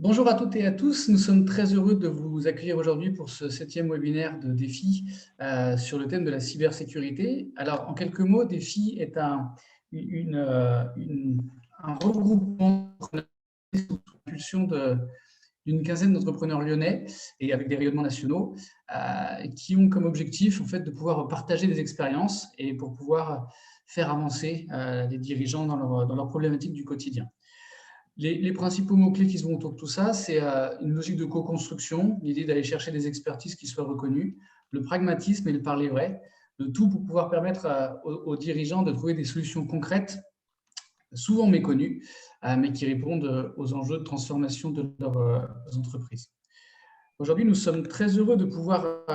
Bonjour à toutes et à tous, nous sommes très heureux de vous accueillir aujourd'hui pour ce 7e webinaire de DEFI sur le thème de la cybersécurité. Alors, en quelques mots, DEFI est un regroupement sous l'impulsion d'une quinzaine d'entrepreneurs lyonnais et avec des rayonnements nationaux qui ont comme objectif en fait, de pouvoir partager des expériences et pour pouvoir faire avancer les dirigeants dans leurs problématiques du quotidien. Les principaux mots-clés qui se vont autour de tout ça, c'est une logique de co-construction, l'idée d'aller chercher des expertises qui soient reconnues, le pragmatisme et le parler vrai, le tout pour pouvoir permettre aux dirigeants de trouver des solutions concrètes, souvent méconnues, mais qui répondent aux enjeux de transformation de leurs entreprises. Aujourd'hui, nous sommes très heureux de pouvoir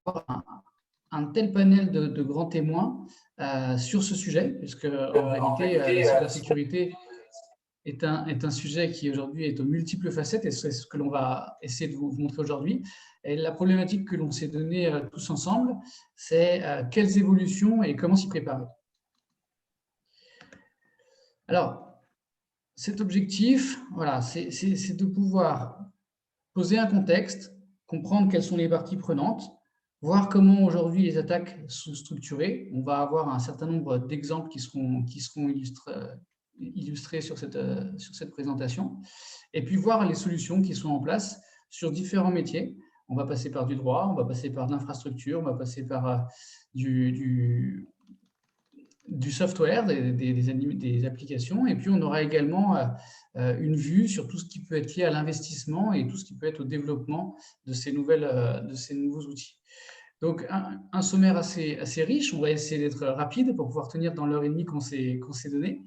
avoir un tel panel de grands témoins sur ce sujet, puisque en réalité, la cybersécurité est un sujet qui aujourd'hui est aux multiples facettes et c'est ce que l'on va essayer de vous montrer aujourd'hui. Et la problématique que l'on s'est donnée tous ensemble, c'est quelles évolutions et comment s'y préparer. Alors, cet objectif, voilà, c'est de pouvoir poser un contexte, comprendre quelles sont les parties prenantes, voir comment aujourd'hui les attaques sont structurées. On va avoir un certain nombre d'exemples qui seront illustrés sur cette présentation, et puis voir les solutions qui sont en place sur différents métiers. On va passer par du droit, on va passer par de l'infrastructure, on va passer par du software, des applications, et puis on aura également une vue sur tout ce qui peut être lié à l'investissement et tout ce qui peut être au développement de ces nouveaux outils. Donc, un sommaire assez riche. On va essayer d'être rapide pour pouvoir tenir dans l'heure et demie qu'on s'est donné.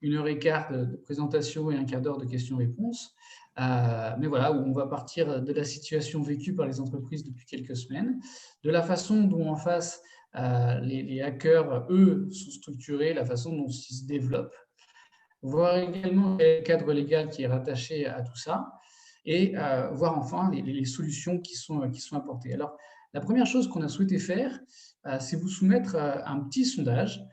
1h15 de présentation et un quart d'heure de questions-réponses. Mais voilà, où on va partir de la situation vécue par les entreprises depuis quelques semaines, de la façon dont en face les hackers, eux, sont structurés, la façon dont ils se développent, voir également le cadre légal qui est rattaché à tout ça, et voir enfin les solutions qui sont apportées. Alors, la première chose qu'on a souhaité faire, c'est vous soumettre un petit sondage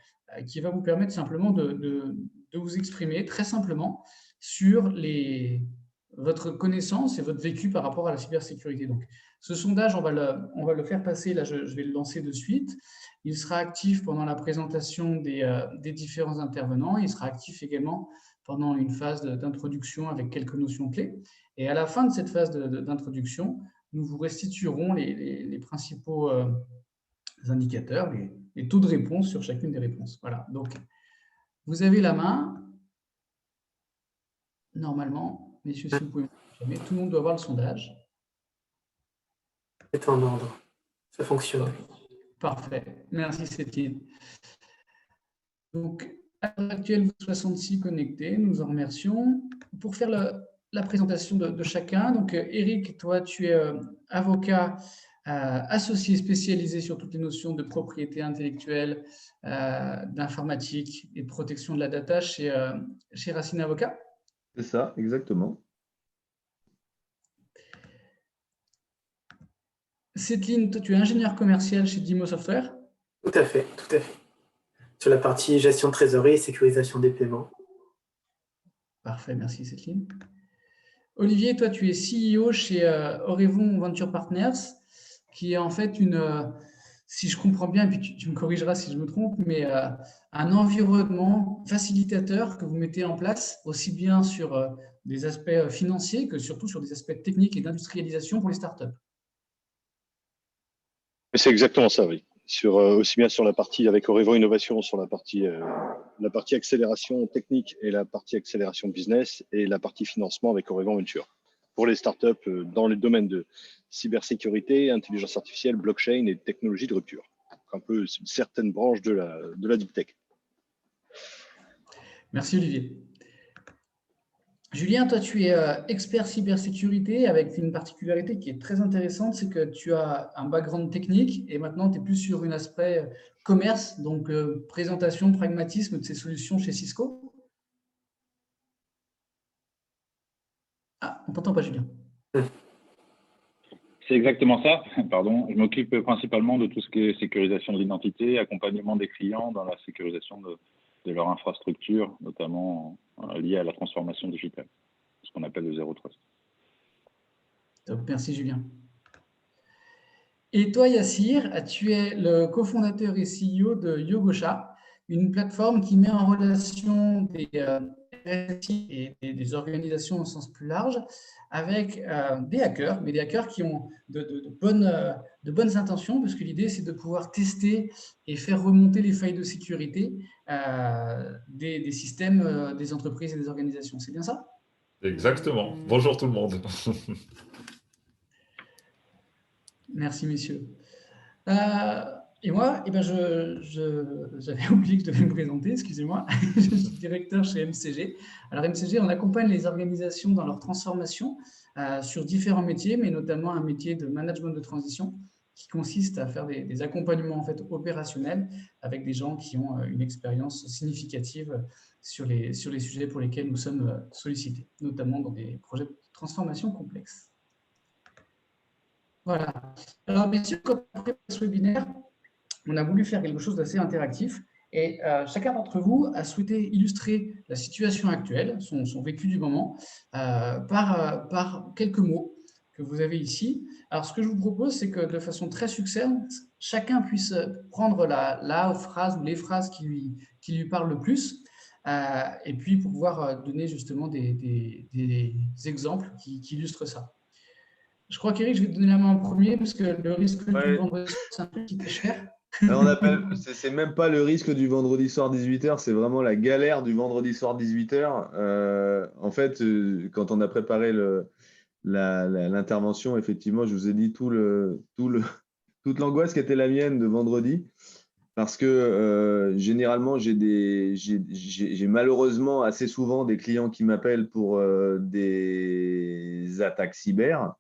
qui va vous permettre simplement de vous exprimer très simplement sur votre connaissance et votre vécu par rapport à la cybersécurité. Donc, ce sondage, on va le faire passer, là je vais le lancer de suite. Il sera actif pendant la présentation des différents intervenants. Il sera actif également pendant une phase d'introduction avec quelques notions clés. Et à la fin de cette phase d'introduction, nous vous restituerons les principaux indicateurs, les taux de réponse sur chacune des réponses. Voilà, donc vous avez la main. Normalement, messieurs, si vous pouvez me confirmer, tout le monde doit voir le sondage. C'est en ordre, ça fonctionne. Parfait, merci Céline. Donc, à l'heure actuelle, vous 66 connectés, nous en remercions. Pour faire la présentation de chacun, donc Eric, toi, tu es avocat associé spécialisé sur toutes les notions de propriété intellectuelle, d'informatique et de protection de la data chez Racine Avocat. C'est ça, exactement. Céline, toi, tu es ingénieur commercial chez Dimo Software. Tout à fait, tout à fait. Sur la partie gestion de trésorerie et sécurisation des paiements. Parfait, merci Céline. Olivier, toi, tu es CEO chez Orevon Venture Partners, qui est en fait si je comprends bien, et puis tu me corrigeras si je me trompe, mais un environnement facilitateur que vous mettez en place, aussi bien sur des aspects financiers que surtout sur des aspects techniques et d'industrialisation pour les startups. C'est exactement ça, oui. Aussi bien sur la partie avec Orevon Innovation, sur la partie accélération technique et la partie accélération business, et la partie financement avec Orevon Venture. Pour les startups dans les domaines de cybersécurité, intelligence artificielle, blockchain et technologie de rupture. Un peu certaines branches de la deep tech. Merci Olivier. Julien, toi, tu es expert cybersécurité avec une particularité qui est très intéressante, c'est que tu as un background technique et maintenant tu es plus sur un aspect commerce, donc présentation, pragmatisme de ces solutions chez Cisco. Ah, on t'entend pas, Julien. C'est exactement ça. Pardon. Je m'occupe principalement de tout ce qui est sécurisation de l'identité, accompagnement des clients dans la sécurisation de leur infrastructure, notamment liée à la transformation digitale. ce qu'on appelle le Zero Trust. Donc, merci Julien. Et toi, Yassir, tu es le cofondateur et CEO de Yogosha, une plateforme qui met en relation des RSI et des organisations au sens plus large avec des hackers, mais des hackers qui ont de bonnes intentions, parce que l'idée, c'est de pouvoir tester et faire remonter les failles de sécurité des systèmes des entreprises et des organisations. C'est bien ça? Exactement. Bonjour tout le monde. Merci, messieurs. Et moi, j'avais oublié que je devais me présenter, excusez-moi. Je suis directeur chez MCG. Alors, MCG, on accompagne les organisations dans leur transformation sur différents métiers, mais notamment un métier de management de transition qui consiste à faire des accompagnements en fait, opérationnels avec des gens qui ont une expérience significative sur les sujets pour lesquels nous sommes sollicités, notamment dans des projets de transformation complexes. Voilà. Alors, bien sûr, comme après ce webinaire, on a voulu faire quelque chose d'assez interactif et chacun d'entre vous a souhaité illustrer la situation actuelle, son vécu du moment, par quelques mots que vous avez ici. Alors, ce que je vous propose, c'est que de façon très succincte, chacun puisse prendre la phrase ou les phrases qui lui parlent le plus et puis pour pouvoir donner justement des exemples qui illustrent ça. Je crois qu'Éric, je vais te donner la main en premier parce que le risque du vendredi, c'est un truc qui t'est cher. C'est même pas le risque du vendredi soir 18h, c'est vraiment la galère du vendredi soir 18h. En fait, quand on a préparé l'intervention, effectivement, je vous ai dit toute l'angoisse qui était la mienne de vendredi. Parce que généralement, j'ai malheureusement assez souvent des clients qui m'appellent pour des attaques cyber.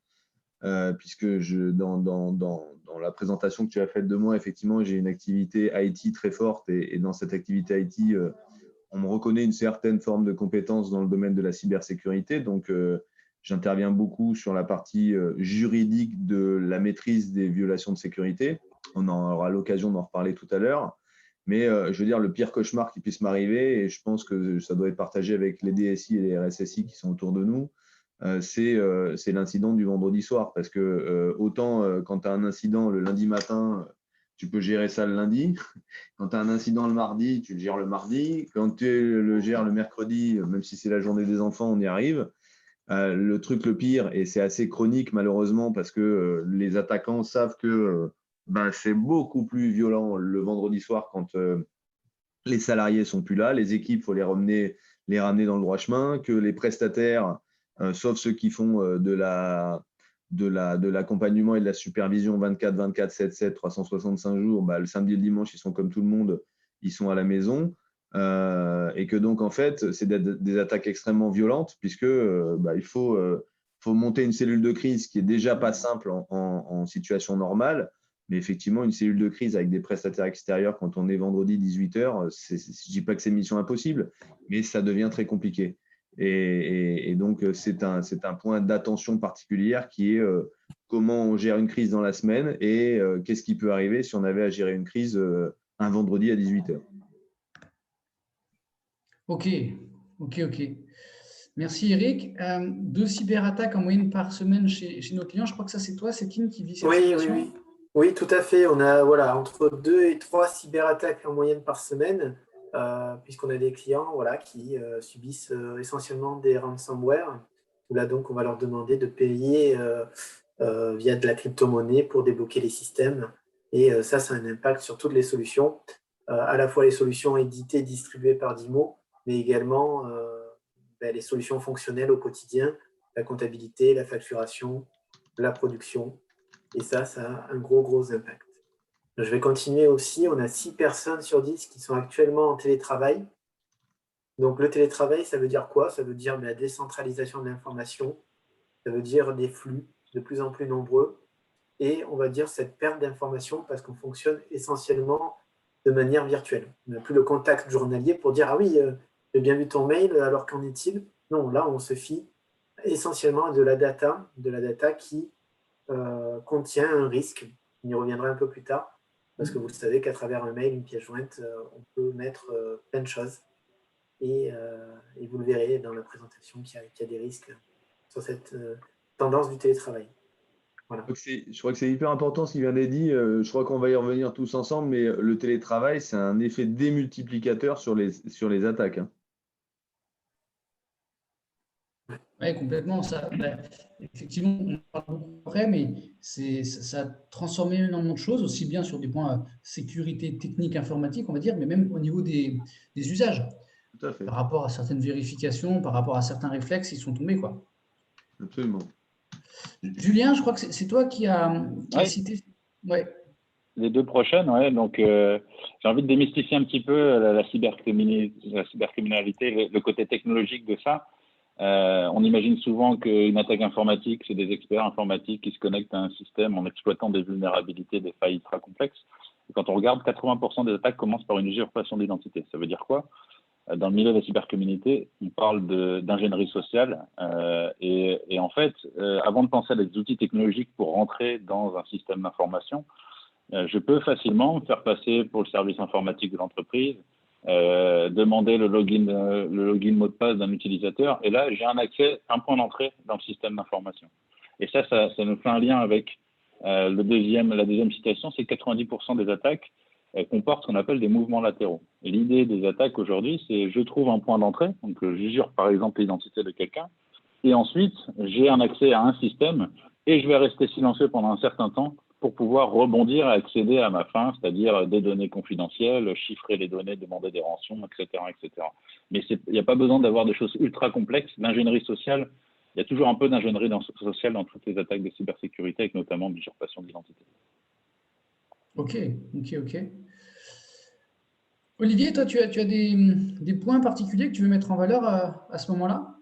Puisque dans la présentation que tu as faite de moi, effectivement, j'ai une activité IT très forte et dans cette activité IT, on me reconnaît une certaine forme de compétence dans le domaine de la cybersécurité. Donc, j'interviens beaucoup sur la partie juridique de la maîtrise des violations de sécurité. On aura l'occasion d'en reparler tout à l'heure. Mais je veux dire, le pire cauchemar qui puisse m'arriver, et je pense que ça doit être partagé avec les DSI et les RSSI qui sont autour de nous, c'est l'incident du vendredi soir. Parce que autant quand tu as un incident le lundi matin, tu peux gérer ça le lundi. Quand tu as un incident le mardi, tu le gères le mardi. Quand tu le gères le mercredi, même si c'est la journée des enfants, on y arrive. Le truc le pire, et c'est assez chronique malheureusement parce que les attaquants savent que c'est beaucoup plus violent le vendredi soir quand les salariés sont plus là, les équipes, il faut les ramener dans le droit chemin, que les prestataires, sauf ceux qui font de l'accompagnement et de la supervision 24/24, 7/7, 365 jours, le samedi et le dimanche, ils sont comme tout le monde, ils sont à la maison. Et que donc, en fait, c'est des attaques extrêmement violentes puisque il faut monter une cellule de crise qui est déjà pas simple en situation normale. Mais effectivement, une cellule de crise avec des prestataires extérieurs, quand on est vendredi 18h, je ne dis pas que c'est mission impossible, mais ça devient très compliqué. Et donc, c'est un point d'attention particulière qui est comment on gère une crise dans la semaine et qu'est-ce qui peut arriver si on avait à gérer une crise un vendredi à 18h. Ok. Merci Eric. 2 cyberattaques en moyenne par semaine chez nos clients. Je crois que ça, c'est toi, Céline, qui vit cette situation. Oui, tout à fait. On a entre 2 et 3 cyberattaques en moyenne par semaine, puisqu'on a des clients qui subissent essentiellement des ransomware. Là, donc, on va leur demander de payer via de la crypto-monnaie pour débloquer les systèmes. Et ça a un impact sur toutes les solutions, à la fois les solutions éditées et distribuées par Dimo, mais également les solutions fonctionnelles au quotidien, la comptabilité, la facturation, la production. Et ça a un gros impact. Je vais continuer aussi. On a 6 personnes sur 10 qui sont actuellement en télétravail. Donc, le télétravail, ça veut dire quoi? Ça veut dire la décentralisation de l'information. Ça veut dire des flux de plus en plus nombreux. Et on va dire cette perte d'information parce qu'on fonctionne essentiellement de manière virtuelle. On n'a plus le contact journalier pour dire « Ah oui, j'ai bien vu ton mail, alors qu'en est-il ?» Non, là, on se fie essentiellement à de la data qui contient un risque. On y reviendra un peu plus tard, parce que vous savez qu'à travers un mail, une pièce jointe, on peut mettre plein de choses. et vous le verrez dans la présentation qu'il y a des risques sur cette tendance du télétravail. Voilà. Je crois que c'est hyper important ce qui vient d'être dit. Je crois qu'on va y revenir tous ensemble, mais le télétravail, c'est un effet démultiplicateur sur les attaques, hein. Oui, complètement. Effectivement, on en parle beaucoup après, mais ça a transformé énormément de choses, aussi bien sur des points sécurité technique, informatique, on va dire, mais même au niveau des usages. Tout à fait. Par rapport à certaines vérifications, par rapport à certains réflexes, ils sont tombés, quoi. Absolument. Julien, je crois que c'est toi qui as cité. Ouais. Les deux prochaines, ouais. Donc, j'ai envie de démystifier un petit peu la cybercriminalité, le côté technologique de ça. On imagine souvent qu'une attaque informatique, c'est des experts informatiques qui se connectent à un système en exploitant des vulnérabilités, des failles ultra complexes. Et quand on regarde, 80% des attaques commencent par une usurpation d'identité. Ça veut dire quoi? Dans le milieu de la cybercriminalité, on parle d'ingénierie sociale. Et en fait, avant de penser à des outils technologiques pour rentrer dans un système d'information, je peux facilement me faire passer pour le service informatique de l'entreprise, demander le login mot de passe d'un utilisateur. Et là, j'ai un point d'entrée dans le système d'information. Et ça nous fait un lien avec la deuxième citation, c'est que 90% des attaques comportent ce qu'on appelle des mouvements latéraux. Et l'idée des attaques aujourd'hui, c'est je trouve un point d'entrée, donc j'usurpe par exemple l'identité de quelqu'un, et ensuite j'ai un accès à un système et je vais rester silencieux pendant un certain temps pour pouvoir rebondir et accéder à ma fin, c'est-à-dire des données confidentielles, chiffrer les données, demander des rançons, etc. etc. Mais il n'y a pas besoin d'avoir des choses ultra complexes. L'ingénierie sociale, il y a toujours un peu d'ingénierie sociale dans toutes les attaques de cybersécurité, avec notamment l'usurpation d'identité. Ok. Olivier, toi, tu as des points particuliers que tu veux mettre en valeur à ce moment-là?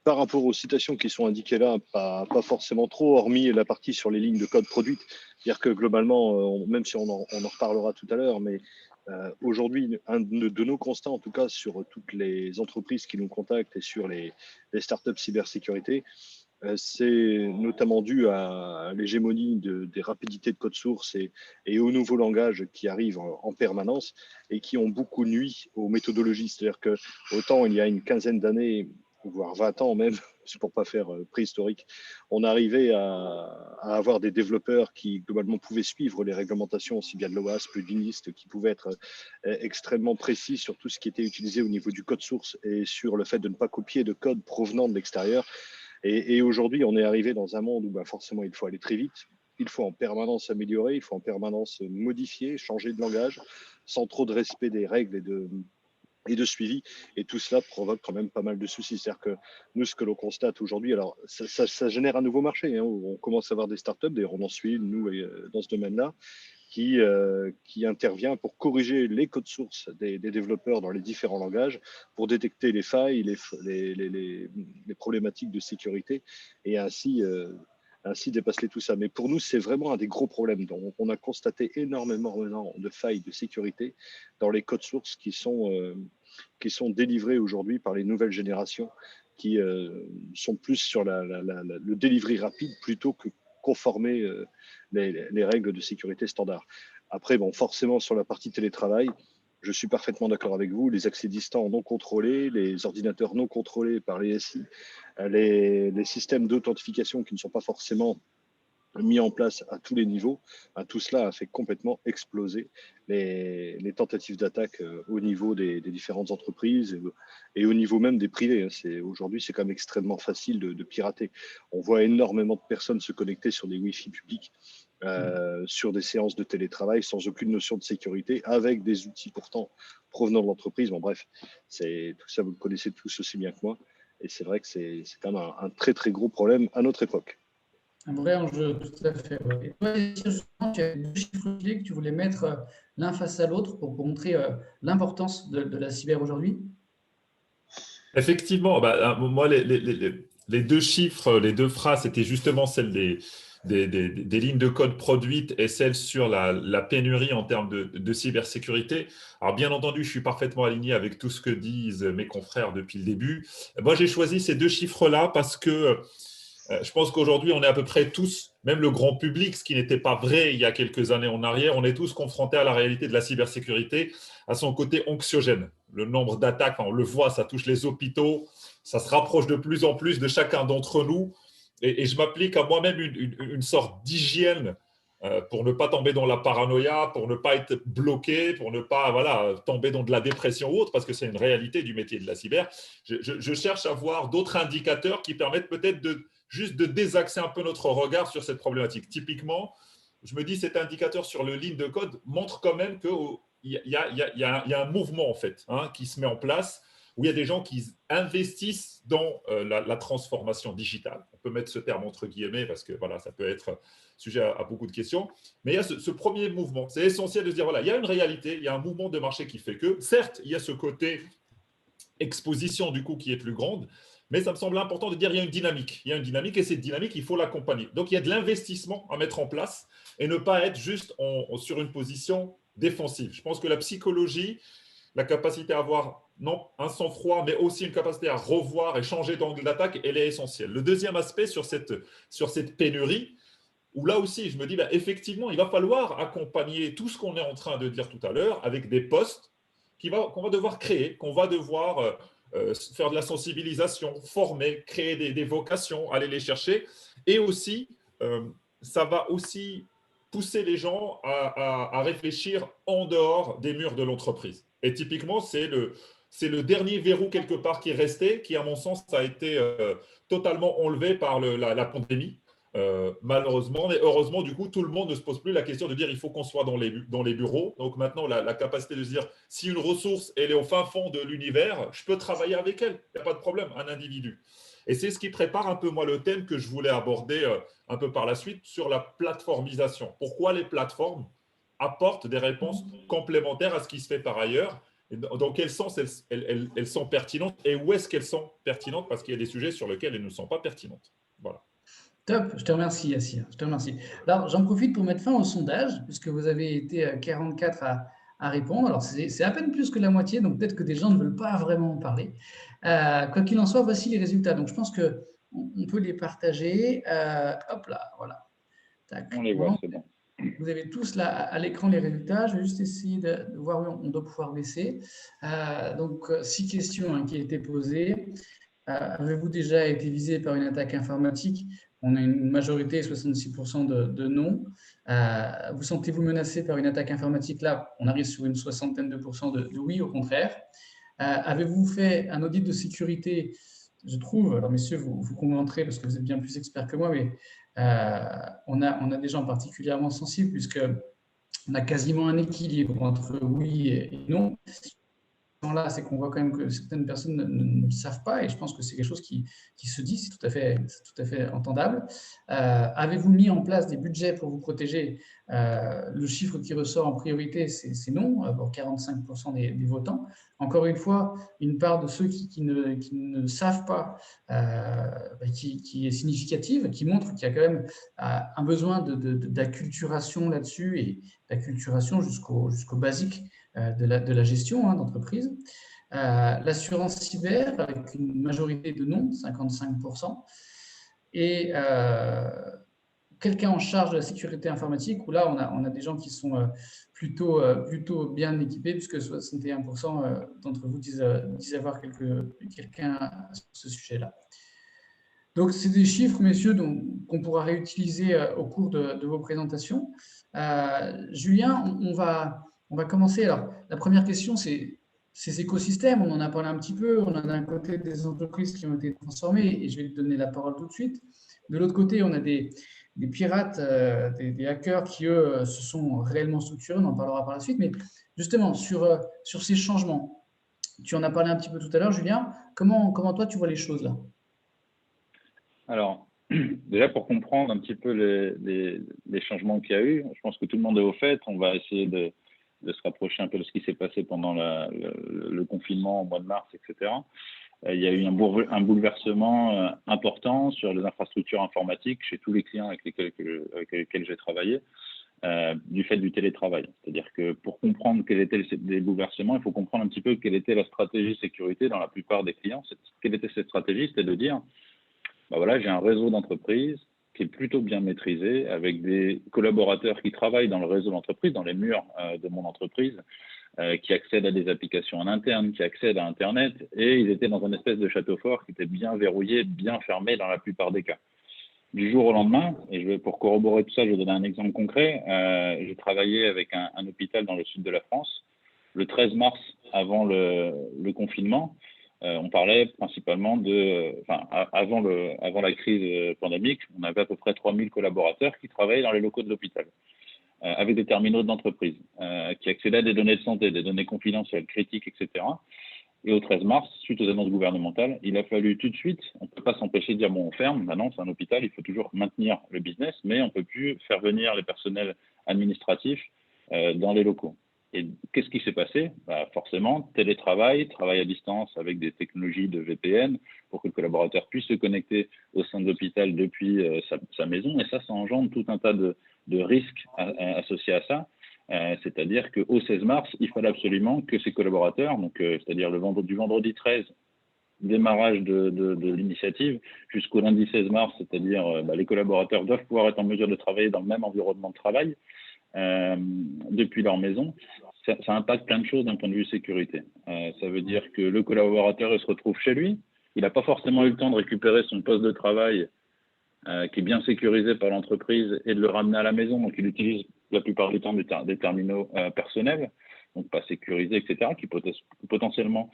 Par rapport aux citations qui sont indiquées là, pas forcément trop, hormis la partie sur les lignes de code produites. C'est-à-dire que globalement, même si on en reparlera tout à l'heure, mais aujourd'hui, un de nos constats, en tout cas sur toutes les entreprises qui nous contactent et sur les startups cybersécurité, c'est notamment dû à l'hégémonie des rapidités de code source et aux nouveaux langages qui arrivent en permanence et qui ont beaucoup nui aux méthodologies. C'est-à-dire que autant il y a une quinzaine d'années, voire 20 ans même, pour pas faire préhistorique, on arrivait à avoir des développeurs qui globalement pouvaient suivre les réglementations aussi bien de l'OASP, d'UNIST, qui pouvaient être extrêmement précis sur tout ce qui était utilisé au niveau du code source et sur le fait de ne pas copier de code provenant de l'extérieur. Et aujourd'hui, on est arrivé dans un monde où forcément il faut aller très vite, il faut en permanence améliorer, il faut en permanence modifier, changer de langage, sans trop de respect des règles et de suivi. Et tout cela provoque quand même pas mal de soucis. C'est-à-dire que nous, ce que l'on constate aujourd'hui, alors ça génère un nouveau marché, hein, où on commence à avoir des startups, d'ailleurs on en suit, nous, dans ce domaine-là, qui intervient pour corriger les codes sources des développeurs dans les différents langages, pour détecter les failles, les problématiques de sécurité, et ainsi dépasser tout ça. Mais pour nous, c'est vraiment un des gros problèmes. Donc, on a constaté énormément de failles de sécurité dans les codes sources qui sont délivrés aujourd'hui par les nouvelles générations, qui sont plus sur le delivery rapide plutôt que conformer les règles de sécurité standard. Après, forcément, sur la partie télétravail, je suis parfaitement d'accord avec vous, les accès distants non contrôlés, les ordinateurs non contrôlés par les SI, les systèmes d'authentification qui ne sont pas forcément mis en place à tous les niveaux, tout cela a fait complètement exploser les tentatives d'attaque au niveau des différentes entreprises et au niveau même des privés. Aujourd'hui, c'est quand même extrêmement facile de pirater. On voit énormément de personnes se connecter sur des Wi-Fi publics, sur des séances de télétravail sans aucune notion de sécurité, avec des outils pourtant provenant de l'entreprise. Bref, tout ça, vous le connaissez tous aussi bien que moi. Et c'est vrai que c'est quand même un très, très gros problème à notre époque. Un vrai enjeu, tout à fait. Ouais. Et toi, justement, tu as deux chiffres clés que tu voulais mettre l'un face à l'autre pour montrer l'importance de la cyber aujourd'hui. Effectivement, moi, les deux chiffres, les deux phrases, c'était justement celle des lignes de code produites et celle sur la pénurie en termes de cybersécurité. Alors, bien entendu, je suis parfaitement aligné avec tout ce que disent mes confrères depuis le début. Moi, j'ai choisi ces deux chiffres-là parce que Je pense qu'aujourd'hui, on est à peu près tous, même le grand public, ce qui n'était pas vrai il y a quelques années en arrière, on est tous confrontés à la réalité de la cybersécurité, à son côté anxiogène. Le nombre d'attaques, on le voit, ça touche les hôpitaux, ça se rapproche de plus en plus de chacun d'entre nous. Et je m'applique à moi-même une sorte d'hygiène pour ne pas tomber dans la paranoïa, pour ne pas être bloqué, pour ne pas tomber dans de la dépression ou autre, parce que c'est une réalité du métier de la cyber. Je cherche à voir d'autres indicateurs qui permettent peut-être juste de désaxer un peu notre regard sur cette problématique. Typiquement, je me dis cet indicateur sur le ligne de code montre quand même qu'il y a un mouvement en fait qui se met en place, où il y a des gens qui investissent dans la transformation digitale. On peut mettre ce terme entre guillemets parce que ça peut être sujet à beaucoup de questions. Mais il y a ce premier mouvement. C'est essentiel de se dire, il y a une réalité, il y a un mouvement de marché qui fait que, certes, il y a ce côté exposition du coup qui est plus grande, mais ça me semble important de dire qu'il y a une dynamique. Il y a une dynamique et cette dynamique, il faut l'accompagner. Donc, il y a de l'investissement à mettre en place et ne pas être juste sur une position défensive. Je pense que la psychologie, la capacité à avoir un sang-froid, mais aussi une capacité à revoir et changer d'angle d'attaque, elle est essentielle. Le deuxième aspect sur cette pénurie, où là aussi, je me dis, effectivement, il va falloir accompagner tout ce qu'on est en train de dire tout à l'heure avec des postes qu'on va devoir créer, qu'on va devoir faire de la sensibilisation, former, créer des vocations, aller les chercher. Et aussi, ça va aussi pousser les gens à réfléchir en dehors des murs de l'entreprise. Et typiquement, c'est le dernier verrou quelque part qui est resté, qui, à mon sens, a été totalement enlevé par la pandémie. Malheureusement, mais heureusement, du coup, tout le monde ne se pose plus la question de dire il faut qu'on soit dans les bureaux. Donc maintenant, la capacité de se dire si une ressource elle est au fin fond de l'univers, je peux travailler avec elle, il n'y a pas de problème, un individu. Et c'est ce qui prépare un peu moi le thème que je voulais aborder un peu par la suite sur la plateformisation. Pourquoi les plateformes apportent des réponses complémentaires à ce qui se fait par ailleurs, et dans quel sens elles sont pertinentes et où est-ce qu'elles sont pertinentes, parce qu'il y a des sujets sur lesquels elles ne sont pas pertinentes. Voilà. Top, je te remercie, Yassir. Je te remercie. Alors, j'en profite pour mettre fin au sondage, puisque vous avez été 44 à répondre. Alors, c'est à peine plus que la moitié, donc peut-être que des gens ne veulent pas vraiment en parler. Quoi qu'il en soit, voici les résultats. Donc, je pense qu'on peut les partager. Hop là, voilà. Tac. On les voit, c'est bon. Vous avez tous là à l'écran les résultats. Je vais juste essayer de voir où on doit pouvoir baisser. Donc, 6 questions qui ont été posées. Avez-vous déjà été visé par une attaque informatique? On a une majorité, 66% de non. Vous sentez-vous menacé par une attaque informatique? Là, on arrive sur une 62% de oui, au contraire. Avez-vous fait un audit de sécurité? Je trouve, alors messieurs, vous commenterez parce que vous êtes bien plus experts que moi, mais on a des gens particulièrement sensibles puisqu'on a quasiment un équilibre entre oui et non. Là, c'est qu'on voit quand même que certaines personnes ne le savent pas, et je pense que c'est quelque chose qui se dit, c'est tout à fait entendable. Avez-vous mis en place des budgets pour vous protéger? Le chiffre qui ressort en priorité, c'est non, pour 45% des votants. Encore une fois, une part de ceux qui ne savent pas, qui est significative, qui montre qu'il y a quand même un besoin d'acculturation là-dessus, et d'acculturation jusqu'au basique de la gestion d'entreprise. L'assurance cyber, avec une majorité de non, 55%. Et quelqu'un en charge de la sécurité informatique, où là, on a des gens qui sont plutôt bien équipés, puisque 61% d'entre vous disent avoir quelqu'un sur ce sujet-là. Donc, c'est des chiffres, messieurs, qu'on pourra réutiliser au cours de vos présentations. Julien, on va commencer. Alors, la première question, c'est ces écosystèmes. On en a parlé un petit peu. On a d'un côté des entreprises qui ont été transformées, et je vais te donner la parole tout de suite. De l'autre côté, on a des pirates, des hackers qui, eux, se sont réellement structurés. On en parlera par la suite. Mais justement, sur ces changements, tu en as parlé un petit peu tout à l'heure, Julien. Comment toi, tu vois les choses là? Alors, déjà pour comprendre un petit peu les changements qu'il y a eu, je pense que tout le monde est au fait. On va essayer de se rapprocher un peu de ce qui s'est passé pendant le confinement au mois de mars, etc. Il y a eu un bouleversement important sur les infrastructures informatiques chez tous les clients avec lesquels j'ai travaillé, du fait du télétravail. C'est-à-dire que pour comprendre quels étaient les bouleversements, il faut comprendre un petit peu quelle était la stratégie sécurité dans la plupart des clients. Quelle était cette stratégie? C'était de dire bah voilà, j'ai un réseau d'entreprises qui est plutôt bien maîtrisé, avec des collaborateurs qui travaillent dans le réseau d'entreprise, dans les murs de mon entreprise, qui accèdent à des applications en interne, qui accèdent à Internet, et ils étaient dans un espèce de château fort qui était bien verrouillé, bien fermé dans la plupart des cas. Du jour au lendemain, et pour corroborer tout ça, je vais donner un exemple concret. J'ai travaillé avec un hôpital dans le sud de la France. Le 13 mars, avant le confinement, on parlait principalement avant la crise pandémique, on avait à peu près 3000 collaborateurs qui travaillaient dans les locaux de l'hôpital, avec des terminaux d'entreprise, qui accédaient à des données de santé, des données confidentielles, critiques, etc. Et au 13 mars, suite aux annonces gouvernementales, il a fallu tout de suite, on ne peut pas s'empêcher de dire bon, on ferme, maintenant c'est un hôpital, il faut toujours maintenir le business, mais on ne peut plus faire venir les personnels administratifs dans les locaux. Et qu'est-ce qui s'est passé? Forcément, télétravail, travail à distance avec des technologies de VPN pour que le collaborateur puisse se connecter au sein de l'hôpital depuis sa maison. Et ça engendre tout un tas de risques associés à ça. C'est-à-dire qu'au 16 mars, il fallait absolument que ces collaborateurs, c'est-à-dire du vendredi 13, démarrage de l'initiative, jusqu'au lundi 16 mars, c'est-à-dire les collaborateurs doivent pouvoir être en mesure de travailler dans le même environnement de travail depuis leur maison. Ça impacte plein de choses d'un point de vue sécurité. Ça veut dire que le collaborateur il se retrouve chez lui, il n'a pas forcément eu le temps de récupérer son poste de travail qui est bien sécurisé par l'entreprise et de le ramener à la maison. Donc, il utilise la plupart du temps des terminaux personnels, donc pas sécurisés, etc., qui potentiellement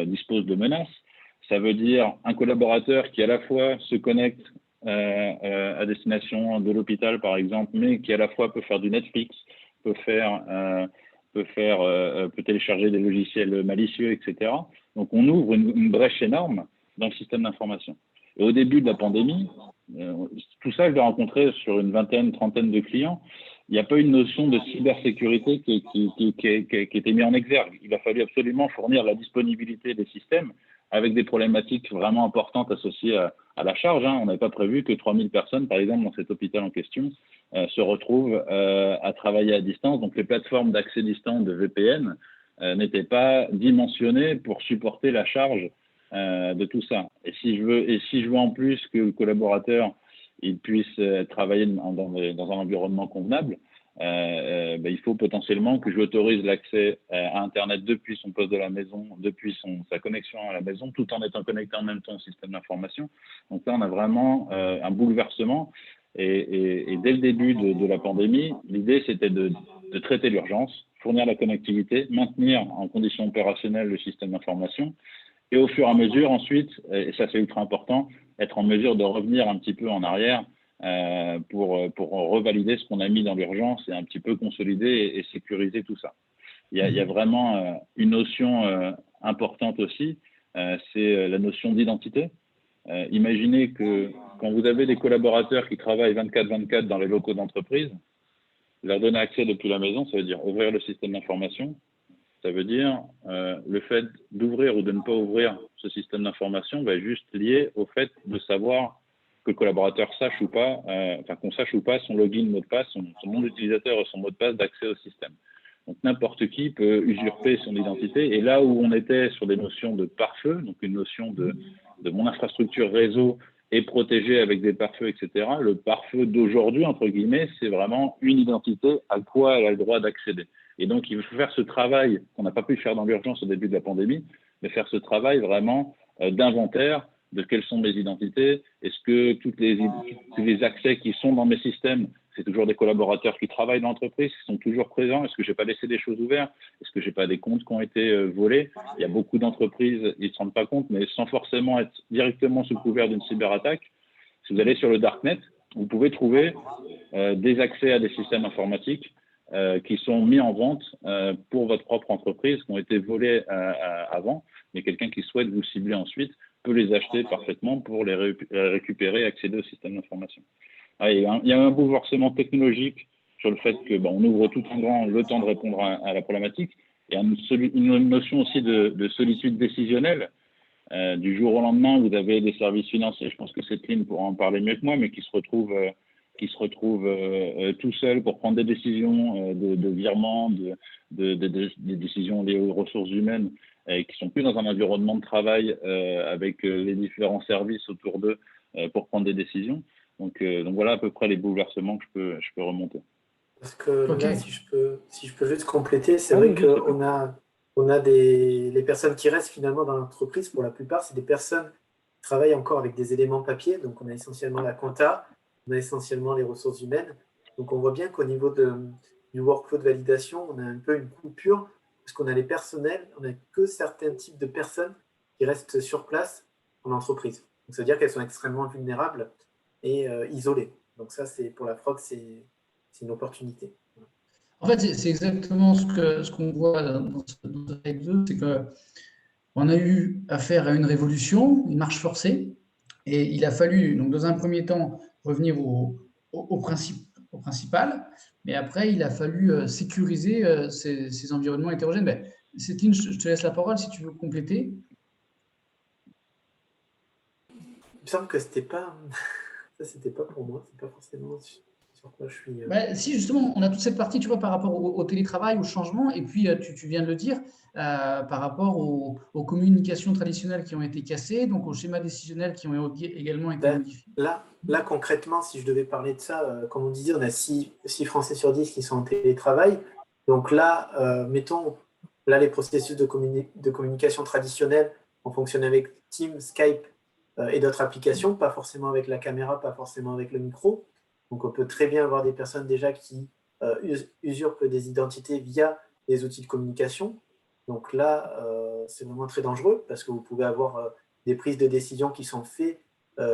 disposent de menaces. Ça veut dire un collaborateur qui à la fois se connecte à destination de l'hôpital, par exemple, mais qui à la fois peut faire du Netflix, peut télécharger des logiciels malicieux, etc. Donc, on ouvre une brèche énorme dans le système d'information. Et au début de la pandémie, tout ça, je l'ai rencontré sur une trentaine de clients. Il n'y a pas une notion de cybersécurité qui était mise en exergue. Il a fallu absolument fournir la disponibilité des systèmes avec des problématiques vraiment importantes associées à la charge. On n'avait pas prévu que 3000 personnes, par exemple, dans cet hôpital en question, se retrouvent à travailler à distance. Donc, les plateformes d'accès distant de VPN n'étaient pas dimensionnées pour supporter la charge de tout ça. Et si je veux en plus que le collaborateur il puisse travailler dans un environnement convenable, il faut potentiellement que je autorise l'accès à Internet depuis son poste de la maison, depuis sa connexion à la maison, tout en étant connecté en même temps au système d'information. Donc là, on a vraiment un bouleversement. Et dès le début de la pandémie, l'idée, c'était de traiter l'urgence, fournir la connectivité, maintenir en conditions opérationnelles le système d'information, et au fur et à mesure, ensuite, et ça c'est ultra important, être en mesure de revenir un petit peu en arrière pour revalider ce qu'on a mis dans l'urgence et un petit peu consolider et sécuriser tout ça. Il y a vraiment une notion importante aussi, c'est la notion d'identité. Imaginez que quand vous avez des collaborateurs qui travaillent 24/24 dans les locaux d'entreprise, leur donner accès depuis la maison, ça veut dire ouvrir le système d'information. Ça veut dire le fait d'ouvrir ou de ne pas ouvrir ce système d'information va être juste lié au fait de savoir que le collaborateur sache ou pas, qu'on sache ou pas son login, mot de passe, son nom d'utilisateur et son mot de passe d'accès au système. Donc n'importe qui peut usurper son identité. Et là où on était sur des notions de pare-feu, donc une notion de mon infrastructure réseau est protégée avec des pare-feux, etc. Le pare-feu d'aujourd'hui, entre guillemets, c'est vraiment une identité à quoi elle a le droit d'accéder. Et donc, il faut faire ce travail qu'on n'a pas pu faire dans l'urgence au début de la pandémie, mais faire ce travail vraiment d'inventaire de quelles sont mes identités. Est-ce que tous les accès qui sont dans mes systèmes, c'est toujours des collaborateurs qui travaillent dans l'entreprise, qui sont toujours présents? Est-ce que je n'ai pas laissé des choses ouvertes? Est-ce que je n'ai pas des comptes qui ont été volés? Il y a beaucoup d'entreprises, ils ne se rendent pas compte, mais sans forcément être directement sous couvert d'une cyberattaque. Si vous allez sur le Darknet, vous pouvez trouver des accès à des systèmes informatiques qui sont mis en vente pour votre propre entreprise, qui ont été volés avant, mais quelqu'un qui souhaite vous cibler ensuite peut les acheter parfaitement pour les récupérer et accéder au système d'information. Il y a un bouleversement technologique sur le fait que on ouvre tout en grand le temps de répondre à la problématique. Il y a une notion aussi de solitude décisionnelle. Du jour au lendemain, vous avez des services financiers, je pense que Céline pourra en parler mieux que moi, mais qui se retrouvent tout seuls pour prendre des décisions de virement, des décisions liées aux ressources humaines, qui sont plus dans un environnement de travail avec les différents services autour d'eux pour prendre des décisions. Donc voilà à peu près les bouleversements que je peux remonter. Parce que Ok. là, si je peux juste compléter, c'est Ah vrai oui, qu'on a, les personnes qui restent finalement dans l'entreprise, pour la plupart, c'est des personnes qui travaillent encore avec des éléments papier. Donc, on a essentiellement la compta, on a essentiellement les ressources humaines. Donc, on voit bien qu'au niveau du workflow de validation, on a un peu une coupure, parce qu'on a les personnels, on n'a que certains types de personnes qui restent sur place en entreprise. Donc, ça veut dire qu'elles sont extrêmement vulnérables et isolées. Donc, ça, c'est pour la fraude, c'est une opportunité. En fait, c'est exactement ce qu'on voit dans ce Type 2, c'est qu'on a eu affaire à une révolution, une marche forcée, et il a fallu, donc, dans un premier temps, revenir au principal, mais après, il a fallu sécuriser ces environnements hétérogènes. Ben, Céline, je te laisse la parole si tu veux compléter. Il me semble que c'était pas pour moi, c'est pas forcément sur quoi je suis. Si, justement, on a toute cette partie, tu vois, par rapport au télétravail, au changement, et puis tu viens de le dire, par rapport aux communications traditionnelles qui ont été cassées, donc aux schémas décisionnels qui ont également été modifiés. Là, concrètement, si je devais parler de ça, comme on disait, on a 6 Français sur 10 qui sont en télétravail. Donc là, mettons, là, les processus de communication traditionnelle, on fonctionne avec Teams, Skype et d'autres applications, pas forcément avec la caméra, pas forcément avec le micro. Donc, on peut très bien avoir des personnes déjà qui usurpent des identités via des outils de communication. Donc là, c'est vraiment très dangereux parce que vous pouvez avoir des prises de décision qui sont faites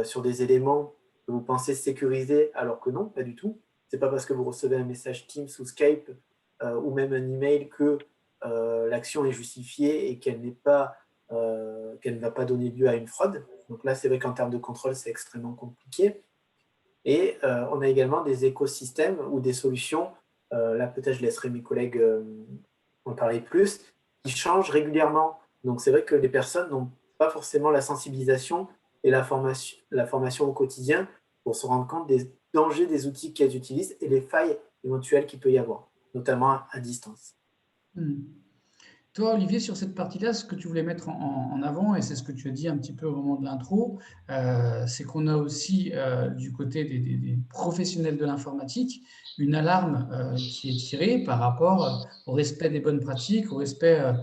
sur des éléments que vous pensez sécurisés, alors que non, pas du tout. Ce n'est pas parce que vous recevez un message Teams ou Skype ou même un email que l'action est justifiée et qu'elle ne va pas donner lieu à une fraude. Donc là, c'est vrai qu'en termes de contrôle, c'est extrêmement compliqué. Et on a également des écosystèmes ou des solutions, là peut-être je laisserai mes collègues en parler plus, qui changent régulièrement. Donc c'est vrai que les personnes n'ont pas forcément la sensibilisation et la formation au quotidien pour se rendre compte des dangers des outils qu'elles utilisent et les failles éventuelles qu'il peut y avoir, notamment à distance. Toi, Olivier, sur cette partie-là, ce que tu voulais mettre en avant, et c'est ce que tu as dit un petit peu au moment de l'intro, c'est qu'on a aussi, du côté des professionnels de l'informatique, une alarme qui est tirée par rapport au respect des bonnes pratiques, au respect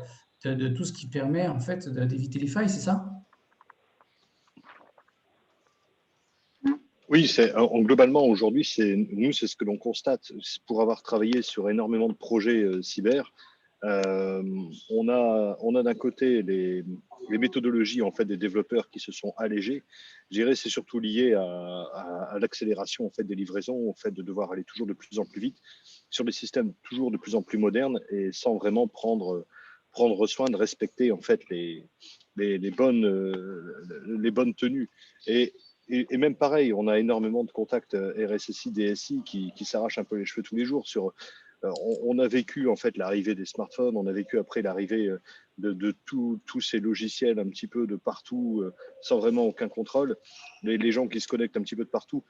de tout ce qui permet en fait d'éviter les failles, c'est ça ? Oui, globalement aujourd'hui, c'est ce que l'on constate. Pour avoir travaillé sur énormément de projets cyber, on a d'un côté les méthodologies en fait des développeurs qui se sont allégées. Je dirais c'est surtout lié à l'accélération en fait des livraisons, au fait de devoir aller toujours de plus en plus vite sur des systèmes toujours de plus en plus modernes et sans vraiment prendre soin de respecter en fait les bonnes tenues. Et même pareil, on a énormément de contacts RSSI, DSI qui s'arrachent un peu les cheveux tous les jours sur. On a vécu en fait l'arrivée des smartphones, on a vécu après l'arrivée de tous ces logiciels un petit peu de partout, sans vraiment aucun contrôle. Les gens qui se connectent un petit peu de partout,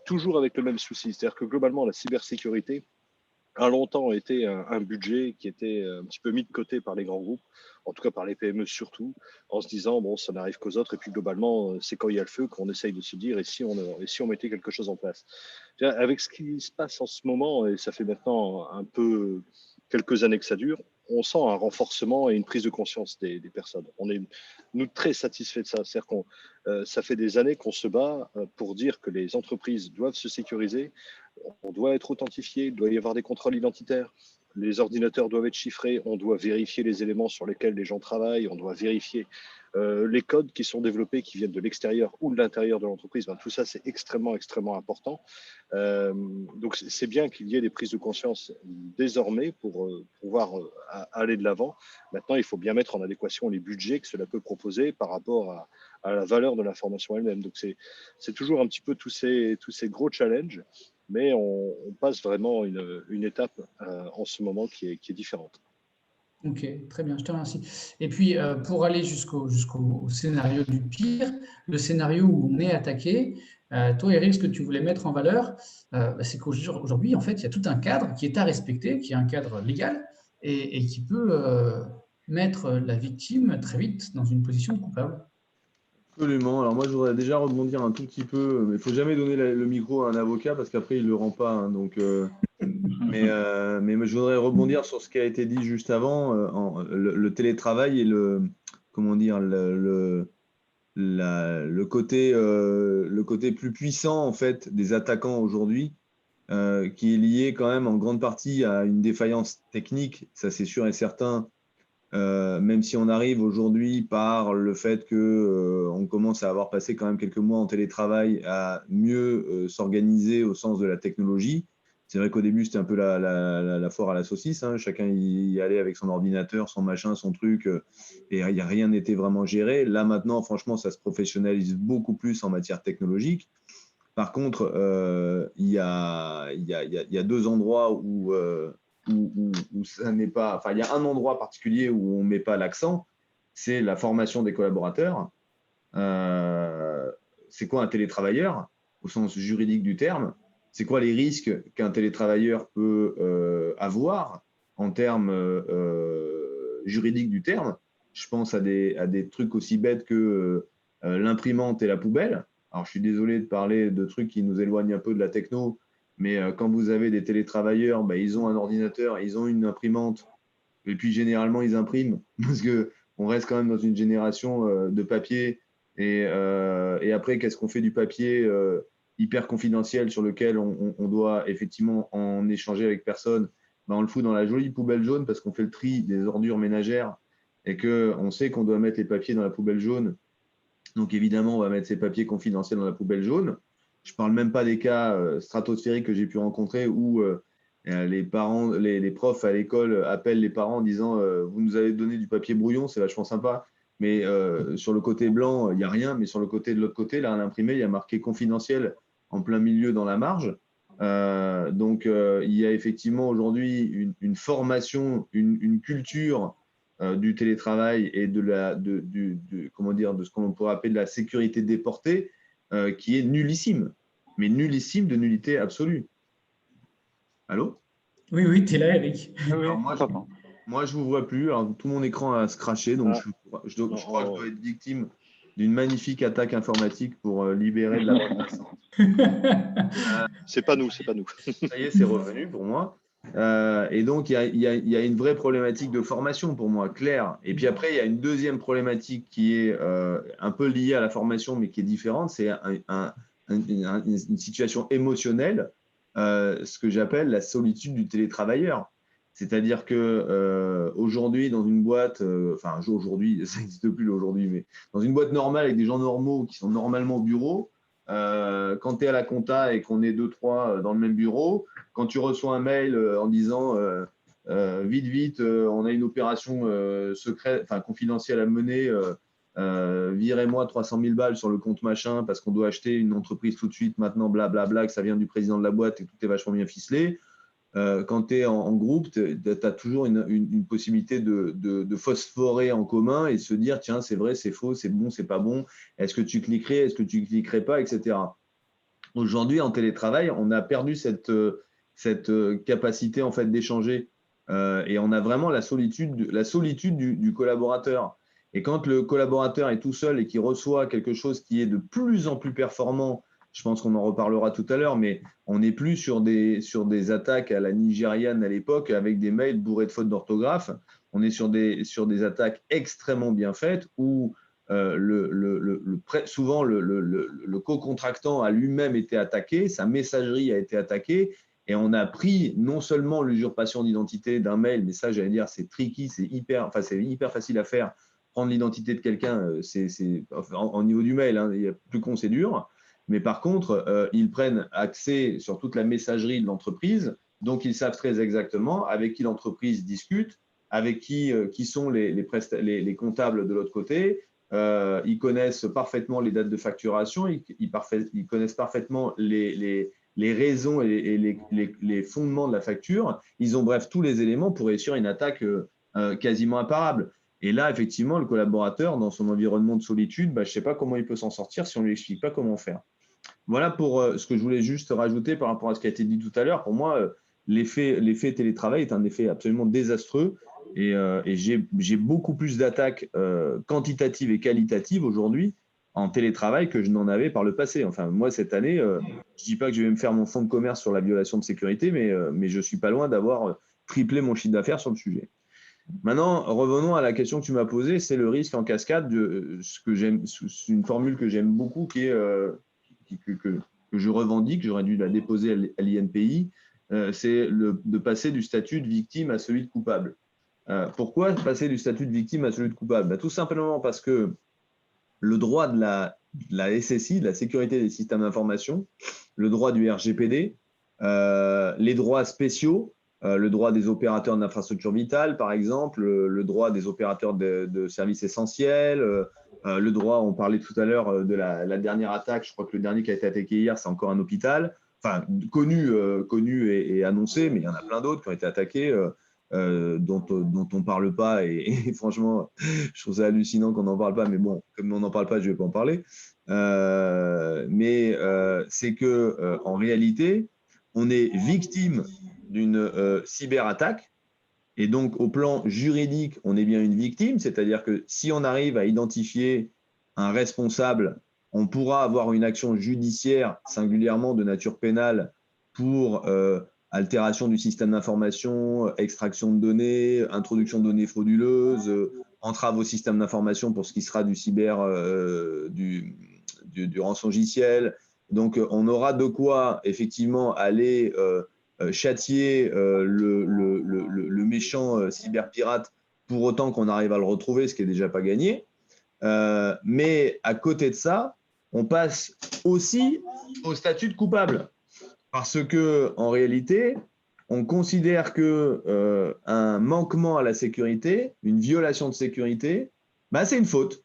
toujours avec le même souci. C'est-à-dire que globalement, la cybersécurité a longtemps été un budget qui était un petit peu mis de côté par les grands groupes, en tout cas par les PME surtout, en se disant bon, ça n'arrive qu'aux autres et puis globalement c'est quand il y a le feu qu'on essaye de se dire et si on mettait quelque chose en place. Avec ce qui se passe en ce moment, et ça fait maintenant un peu quelques années que ça dure, on sent un renforcement et une prise de conscience des personnes. On est, nous, très satisfaits de ça. C'est-à-dire ça fait des années qu'on se bat pour dire que les entreprises doivent se sécuriser, on doit être authentifié, il doit y avoir des contrôles identitaires, les ordinateurs doivent être chiffrés, on doit vérifier les éléments sur lesquels les gens travaillent, on doit vérifier les codes qui sont développés, qui viennent de l'extérieur ou de l'intérieur de l'entreprise. Ben, tout ça, c'est extrêmement, extrêmement important. Donc, c'est bien qu'il y ait des prises de conscience désormais pour pouvoir aller de l'avant. Maintenant, il faut bien mettre en adéquation les budgets que cela peut proposer par rapport à la valeur de l'information elle-même. Donc, c'est toujours un petit peu tous ces gros challenges, mais on passe vraiment une étape en ce moment qui est différente. Ok, très bien, je te remercie. Et puis, pour aller jusqu'au scénario du pire, le scénario où on est attaqué, toi, Eric, ce que tu voulais mettre en valeur, c'est qu'aujourd'hui, en fait, il y a tout un cadre qui est à respecter, qui est un cadre légal et qui peut mettre la victime très vite dans une position coupable. Absolument. Alors moi, je voudrais déjà rebondir un tout petit peu, mais il ne faut jamais donner le micro à un avocat parce qu'après, il ne le rend pas. Hein, mais je voudrais rebondir sur ce qui a été dit juste avant, le télétravail et comment dire, le côté plus puissant en fait des attaquants aujourd'hui, qui est lié quand même en grande partie à une défaillance technique, ça c'est sûr et certain. Même si on arrive aujourd'hui par le fait que on commence à avoir passé quand même quelques mois en télétravail à mieux s'organiser au sens de la technologie. C'est vrai qu'au début, c'était un peu la foire à la saucisse. Hein. Chacun y allait avec son ordinateur, son machin, son truc, et rien n'était vraiment géré. Là, maintenant, franchement, ça se professionnalise beaucoup plus en matière technologique. Par contre, il y a deux endroits où ça n'est pas. Enfin, il y a un endroit particulier où on ne met pas l'accent, c'est la formation des collaborateurs. C'est quoi un télétravailleur au sens juridique du terme? C'est quoi les risques qu'un télétravailleur peut avoir en termes juridiques du terme? Je pense à des trucs aussi bêtes que l'imprimante et la poubelle. Alors, je suis désolé de parler de trucs qui nous éloignent un peu de la techno, mais quand vous avez des télétravailleurs, ils ont un ordinateur, ils ont une imprimante, et puis généralement, ils impriment, parce qu'on reste quand même dans une génération de papier. Et après, qu'est-ce qu'on fait du papier hyper confidentiel sur lequel on doit effectivement en échanger avec personne? On le fout dans la jolie poubelle jaune parce qu'on fait le tri des ordures ménagères et qu'on sait qu'on doit mettre les papiers dans la poubelle jaune. Donc évidemment, on va mettre ces papiers confidentiels dans la poubelle jaune. Je ne parle même pas des cas stratosphériques que j'ai pu rencontrer où les parents, les profs à l'école appellent les parents en disant vous nous avez donné du papier brouillon, c'est vachement sympa. Mais sur le côté blanc, il n'y a rien. Mais sur le côté de l'autre côté, là, à l'imprimé, il y a marqué confidentiel en plein milieu dans la marge. Donc, il y a effectivement aujourd'hui une formation, une culture du télétravail et comment dire, de ce qu'on pourrait appeler de la sécurité déportée qui est nullissime, mais nullissime de nullité absolue. Allô? Oui, oui, tu es là, Eric. Alors, moi, je ne vous vois plus. Alors, tout mon écran a scratché, donc je crois que je dois être victime d'une magnifique attaque informatique pour libérer de la bande passante. C'est pas nous, c'est pas nous. Ça y est, c'est revenu pour moi. Et donc, il y a une vraie problématique de formation pour moi, claire. Et puis après, il y a une deuxième problématique qui est un peu liée à la formation, mais qui est différente. C'est une situation émotionnelle, ce que j'appelle la solitude du télétravailleur. C'est-à-dire que aujourd'hui, dans une boîte, aujourd'hui, ça n'existe plus aujourd'hui, mais dans une boîte normale avec des gens normaux qui sont normalement au bureau, quand tu es à la compta et qu'on est 2-3 dans le même bureau, quand tu reçois un mail en disant vite, on a une opération secrète, confidentielle à mener, virez-moi 300 000 balles sur le compte machin parce qu'on doit acheter une entreprise tout de suite maintenant, blablabla, que ça vient du président de la boîte et que tout est vachement bien ficelé. Quand tu es en groupe, tu as toujours une possibilité de phosphorer en commun et se dire tiens, c'est vrai, c'est faux, c'est bon, c'est pas bon, est-ce que tu cliquerais, est-ce que tu cliquerais pas, etc. Aujourd'hui, en télétravail, on a perdu cette capacité en fait d'échanger et on a vraiment la solitude du collaborateur. Et quand le collaborateur est tout seul et qu'il reçoit quelque chose qui est de plus en plus performant, je pense qu'on en reparlera tout à l'heure, mais on n'est plus sur des attaques à la nigériane à l'époque avec des mails bourrés de fautes d'orthographe. On est sur des attaques extrêmement bien faites où souvent le co-contractant a lui-même été attaqué, sa messagerie a été attaquée et on a pris non seulement l'usurpation d'identité d'un mail, mais ça, j'allais dire, c'est tricky, c'est hyper facile à faire. Prendre l'identité de quelqu'un, c'est au niveau du mail, hein, il y a plus con, c'est dur. Mais par contre, ils prennent accès sur toute la messagerie de l'entreprise, donc ils savent très exactement avec qui l'entreprise discute, avec qui sont les comptables de l'autre côté. Ils connaissent parfaitement les dates de facturation, ils connaissent parfaitement les raisons et les fondements de la facture. Ils ont bref tous les éléments pour réussir une attaque quasiment imparable. Et là, effectivement, le collaborateur, dans son environnement de solitude, je ne sais pas comment il peut s'en sortir si on ne lui explique pas comment faire. Voilà pour ce que je voulais juste rajouter par rapport à ce qui a été dit tout à l'heure. Pour moi, l'effet télétravail est un effet absolument désastreux et j'ai beaucoup plus d'attaques quantitatives et qualitatives aujourd'hui en télétravail que je n'en avais par le passé. Enfin, moi, cette année, je ne dis pas que je vais me faire mon fonds de commerce sur la violation de sécurité, mais je ne suis pas loin d'avoir triplé mon chiffre d'affaires sur le sujet. Maintenant, revenons à la question que tu m'as posée, c'est le risque en cascade. C'est une formule que j'aime beaucoup, que je revendique, j'aurais dû la déposer à l'INPI, c'est de passer du statut de victime à celui de coupable. Pourquoi passer du statut de victime à celui de coupable? Tout simplement parce que le droit de la SSI, de la sécurité des systèmes d'information, le droit du RGPD, les droits spéciaux, le droit des opérateurs d'infrastructures vitales, par exemple, le droit des opérateurs de services essentiels, le droit, on parlait tout à l'heure de la dernière attaque, je crois que le dernier qui a été attaqué hier, c'est encore un hôpital, enfin connu et annoncé, mais il y en a plein d'autres qui ont été attaqués, dont on ne parle pas, et franchement, je trouve ça hallucinant qu'on n'en parle pas, mais bon, comme on n'en parle pas, je ne vais pas en parler. C'est que en réalité, on est victime d'une cyberattaque, et donc au plan juridique, on est bien une victime, c'est-à-dire que si on arrive à identifier un responsable, on pourra avoir une action judiciaire, singulièrement de nature pénale, pour altération du système d'information, extraction de données, introduction de données frauduleuses, entrave au système d'information pour ce qui sera du cyber, du rançongiciel. Donc, on aura de quoi effectivement aller châtier le méchant cyberpirate pour autant qu'on arrive à le retrouver, ce qui n'est déjà pas gagné. Mais à côté de ça, on passe aussi au statut de coupable. Parce que en réalité, on considère que un manquement à la sécurité, une violation de sécurité, c'est une faute.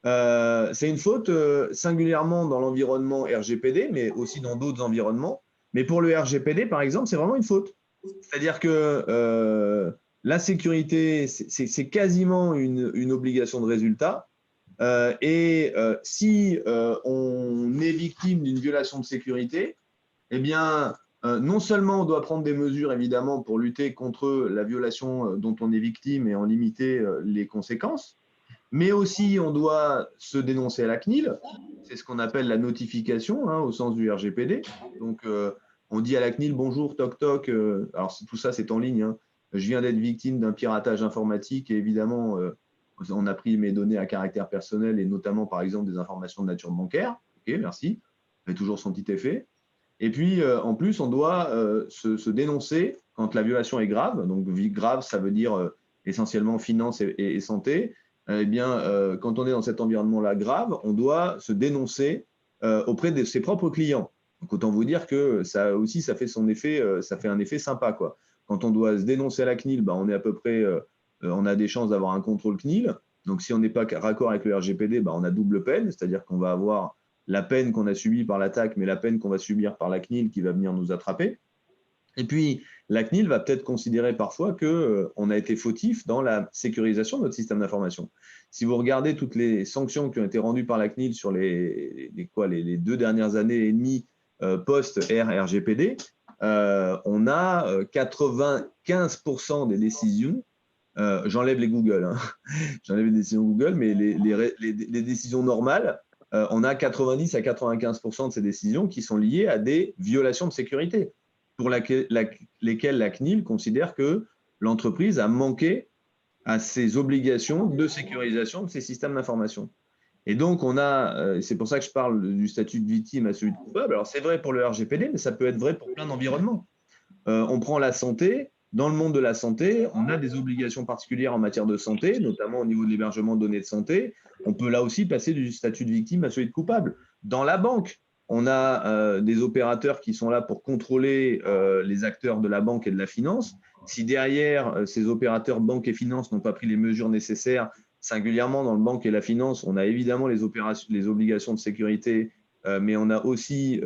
C'est une faute singulièrement dans l'environnement RGPD, mais aussi dans d'autres environnements. Mais pour le RGPD, par exemple, c'est vraiment une faute. C'est-à-dire que la sécurité, c'est quasiment une obligation de résultat. Si on est victime d'une violation de sécurité, eh bien, non seulement on doit prendre des mesures, évidemment, pour lutter contre la violation dont on est victime et en limiter les conséquences, mais aussi on doit se dénoncer à la CNIL. C'est ce qu'on appelle la notification, au sens du RGPD. Donc, on dit à la CNIL, bonjour, toc toc. Alors, tout ça, c'est en ligne. Je viens d'être victime d'un piratage informatique et évidemment, on a pris mes données à caractère personnel et notamment, par exemple, des informations de nature bancaire. OK, merci. Ça fait toujours son petit effet. Et puis, en plus, on doit se dénoncer quand la violation est grave. Donc, grave, ça veut dire essentiellement finance et santé. Eh bien, quand on est dans cet environnement-là grave, on doit se dénoncer auprès de ses propres clients. Donc, autant vous dire que ça aussi, ça fait son effet, ça fait un effet sympa, quoi. Quand on doit se dénoncer à la CNIL, on est à peu près, on a des chances d'avoir un contrôle CNIL. Donc, si on n'est pas raccord avec le RGPD, on a double peine, c'est-à-dire qu'on va avoir la peine qu'on a subie par l'attaque, mais la peine qu'on va subir par la CNIL qui va venir nous attraper. Et puis, la CNIL va peut-être considérer parfois qu'on a été fautif dans la sécurisation de notre système d'information. Si vous regardez toutes les sanctions qui ont été rendues par la CNIL sur les 2 dernières années et demie post-RGPD, on a 95% des décisions, j'enlève les Google, j'enlève les décisions Google, mais les décisions normales, on a 90 à 95% de ces décisions qui sont liées à des violations de sécurité pour lesquelles la CNIL considère que l'entreprise a manqué à ses obligations de sécurisation de ses systèmes d'information. Et donc, c'est pour ça que je parle du statut de victime à celui de coupable. Alors, c'est vrai pour le RGPD, mais ça peut être vrai pour plein d'environnements. On prend la santé. Dans le monde de la santé, on a des obligations particulières en matière de santé, notamment au niveau de l'hébergement de données de santé. On peut là aussi passer du statut de victime à celui de coupable. Dans la banque, on a des opérateurs qui sont là pour contrôler les acteurs de la banque et de la finance. Si derrière, ces opérateurs banque et finance n'ont pas pris les mesures nécessaires, singulièrement dans le banque et la finance, on a évidemment les obligations de sécurité, mais on a aussi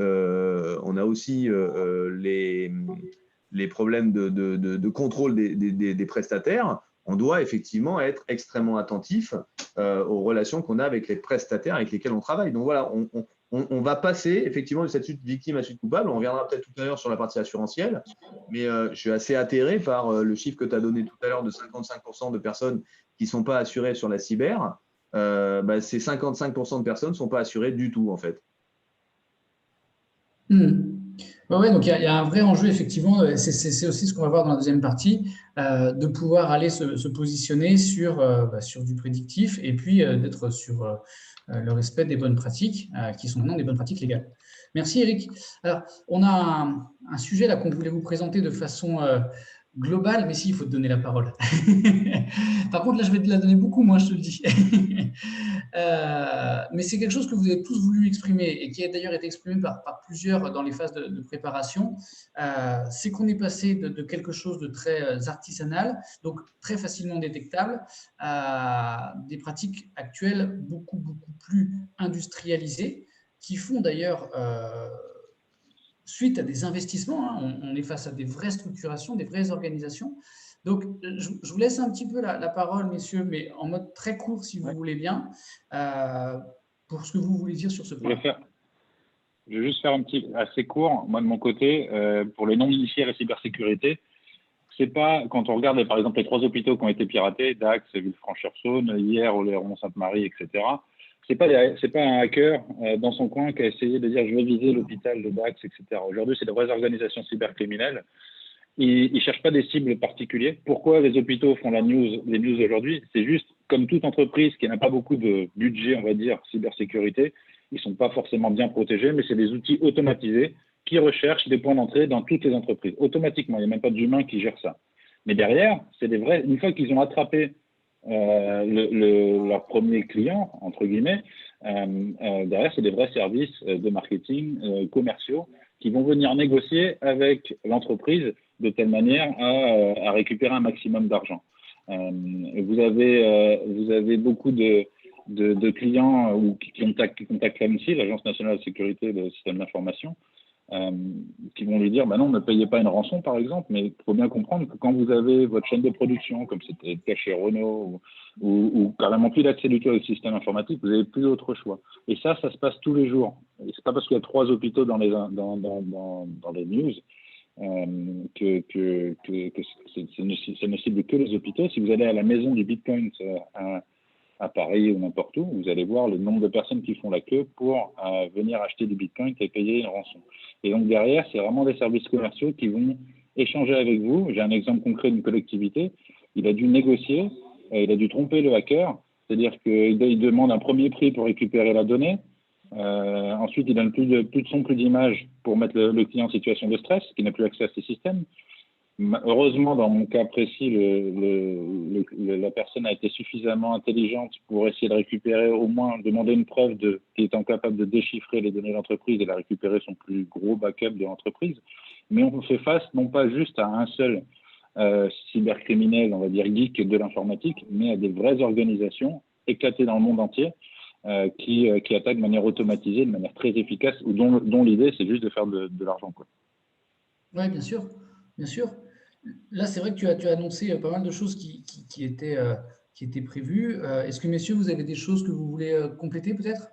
les problèmes de contrôle des prestataires. On doit effectivement être extrêmement attentif aux relations qu'on a avec les prestataires avec lesquels on travaille. Donc voilà, on va passer effectivement du statut de victime à celui de coupable. On reviendra peut-être tout à l'heure sur la partie assurantielle, mais je suis assez atterré par le chiffre que tu as donné tout à l'heure de 55% de personnes qui ne sont pas assurées sur la cyber. ces 55% de personnes ne sont pas assurées du tout, en fait. Ouais, donc il y a un vrai enjeu, effectivement, c'est aussi ce qu'on va voir dans la deuxième partie, de pouvoir aller se positionner sur du prédictif et puis d'être sur le respect des bonnes pratiques, qui sont maintenant des bonnes pratiques légales. Merci Eric. Alors, on a un sujet là qu'on voulait vous présenter de façon globale, mais si, il faut te donner la parole. Par contre, là, je vais te la donner beaucoup moins, je te le dis. Mais c'est quelque chose que vous avez tous voulu exprimer et qui a d'ailleurs été exprimé par plusieurs dans les phases de préparation. C'est qu'on est passé de quelque chose de très artisanal, donc très facilement détectable, à des pratiques actuelles beaucoup plus industrialisées, qui font d'ailleurs suite à des investissements. On est face à des vraies structurations, des vraies organisations. Donc, je vous laisse un petit peu la parole, messieurs, mais en mode très court, si vous voulez bien, pour ce que vous voulez dire sur ce point. Je vais juste faire un petit assez court. Moi, de mon côté, pour les non-initiés à la cybersécurité, c'est pas, quand on regarde par exemple les 3 hôpitaux qui ont été piratés, Dax, Villefranche-sur-Saône, hier, Oléron, Sainte-Marie, etc. C'est pas un hacker dans son coin qui a essayé de dire je vais viser l'hôpital de Dax, etc. Aujourd'hui, c'est des vraies organisations cybercriminelles. Ils ne cherchent pas des cibles particulières. Pourquoi les hôpitaux font les news aujourd'hui? C'est juste, comme toute entreprise qui n'a pas beaucoup de budget, on va dire, cybersécurité, ils ne sont pas forcément bien protégés, mais c'est des outils automatisés qui recherchent des points d'entrée dans toutes les entreprises. Automatiquement, il n'y a même pas d'humain qui gère ça. Mais derrière, c'est des vrais. Une fois qu'ils ont attrapé leur premier client, entre guillemets, derrière, c'est des vrais services de marketing commerciaux qui vont venir négocier avec l'entreprise de telle manière à récupérer un maximum d'argent. Vous avez beaucoup de clients qui contactent l'ANSSI, l'Agence nationale de sécurité des systèmes d'information, qui vont lui dire non, ne payez pas une rançon par exemple, mais il faut bien comprendre que quand vous avez votre chaîne de production, comme c'était le cas chez Renault, ou carrément plus d'accès du tout au système informatique, vous n'avez plus d'autre choix. Et ça se passe tous les jours. Et c'est pas parce qu'il y a 3 hôpitaux dans les news que ça ne cible que les hôpitaux. Si vous allez à la maison du Bitcoin à Paris ou n'importe où, vous allez voir le nombre de personnes qui font la queue pour venir acheter du Bitcoin et payer une rançon. Et donc derrière, c'est vraiment des services commerciaux qui vont échanger avec vous. J'ai un exemple concret d'une collectivité. Il a dû négocier, il a dû tromper le hacker, c'est-à-dire qu'il demande un premier prix pour récupérer la donnée. Ensuite, il donne plus de son, plus d'image pour mettre le client en situation de stress, qui n'a plus accès à ces systèmes. Heureusement, dans mon cas précis, la personne a été suffisamment intelligente pour essayer de récupérer, au moins demander une preuve qu'il est incapable de déchiffrer les données de l'entreprise et de récupérer son plus gros backup de l'entreprise. Mais on fait face non pas juste à un seul cybercriminel, on va dire geek de l'informatique, mais à des vraies organisations éclatées dans le monde entier qui attaquent de manière automatisée, de manière très efficace, dont l'idée, c'est juste de faire de l'argent, quoi. Oui, bien sûr, bien sûr. Là, c'est vrai que tu as annoncé pas mal de choses qui étaient prévues. Est-ce que, messieurs, vous avez des choses que vous voulez compléter, peut-être?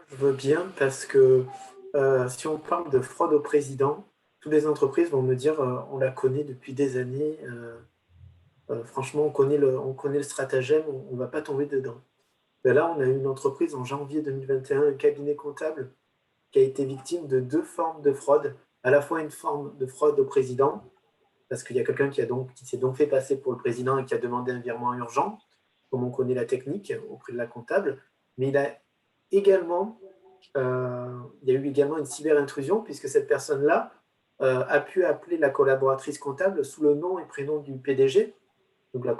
Je veux bien, parce que si on parle de fraude au président, toutes les entreprises vont me dire on la connaît depuis des années. Franchement, on connaît le stratagème, on ne va pas tomber dedans. Ben là, on a une entreprise en janvier 2021, un cabinet comptable, qui a été victime de 2 formes de fraude. À la fois une forme de fraude au président, parce qu'il y a quelqu'un qui s'est donc fait passer pour le président et qui a demandé un virement urgent, comme on connaît la technique auprès de la comptable. Mais il y a eu également une cyber-intrusion, puisque cette personne-là a pu appeler la collaboratrice comptable sous le nom et prénom du PDG. Donc la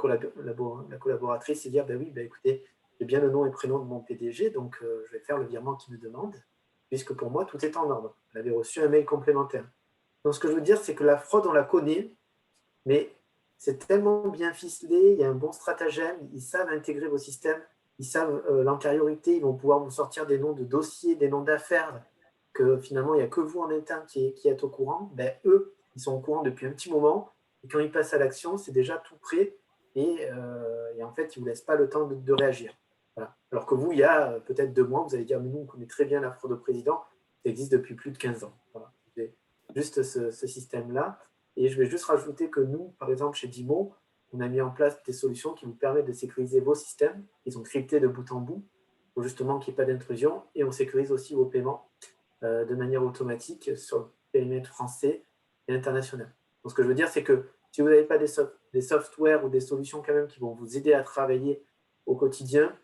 collaboratrice s'est dit oui, écoutez, j'ai bien le nom et prénom de mon PDG, donc je vais faire le virement qu'il me demande, puisque pour moi, tout est en ordre. Elle avait reçu un mail complémentaire. Donc ce que je veux dire, c'est que la fraude, on la connaît, mais c'est tellement bien ficelé, il y a un bon stratagème, ils savent intégrer vos systèmes, ils savent l'antériorité, ils vont pouvoir vous sortir des noms de dossiers, des noms d'affaires, que finalement, il n'y a que vous en interne qui êtes au courant. Eux, ils sont au courant depuis un petit moment, et quand ils passent à l'action, c'est déjà tout prêt, et en fait, ils ne vous laissent pas le temps de réagir. Voilà. Alors que vous, il y a peut-être 2 mois, vous allez dire, mais nous, on connaît très bien la fraude au président, ça existe depuis plus de 15 ans. Voilà. C'est juste ce système-là. Et je vais juste rajouter que nous, par exemple, chez Dimo, on a mis en place des solutions qui vous permettent de sécuriser vos systèmes. Ils sont cryptés de bout en bout pour justement qu'il n'y ait pas d'intrusion. Et on sécurise aussi vos paiements de manière automatique sur le périmètre français et international. Donc, ce que je veux dire, c'est que si vous n'avez pas des softwares ou des solutions quand même qui vont vous aider à travailler au quotidien,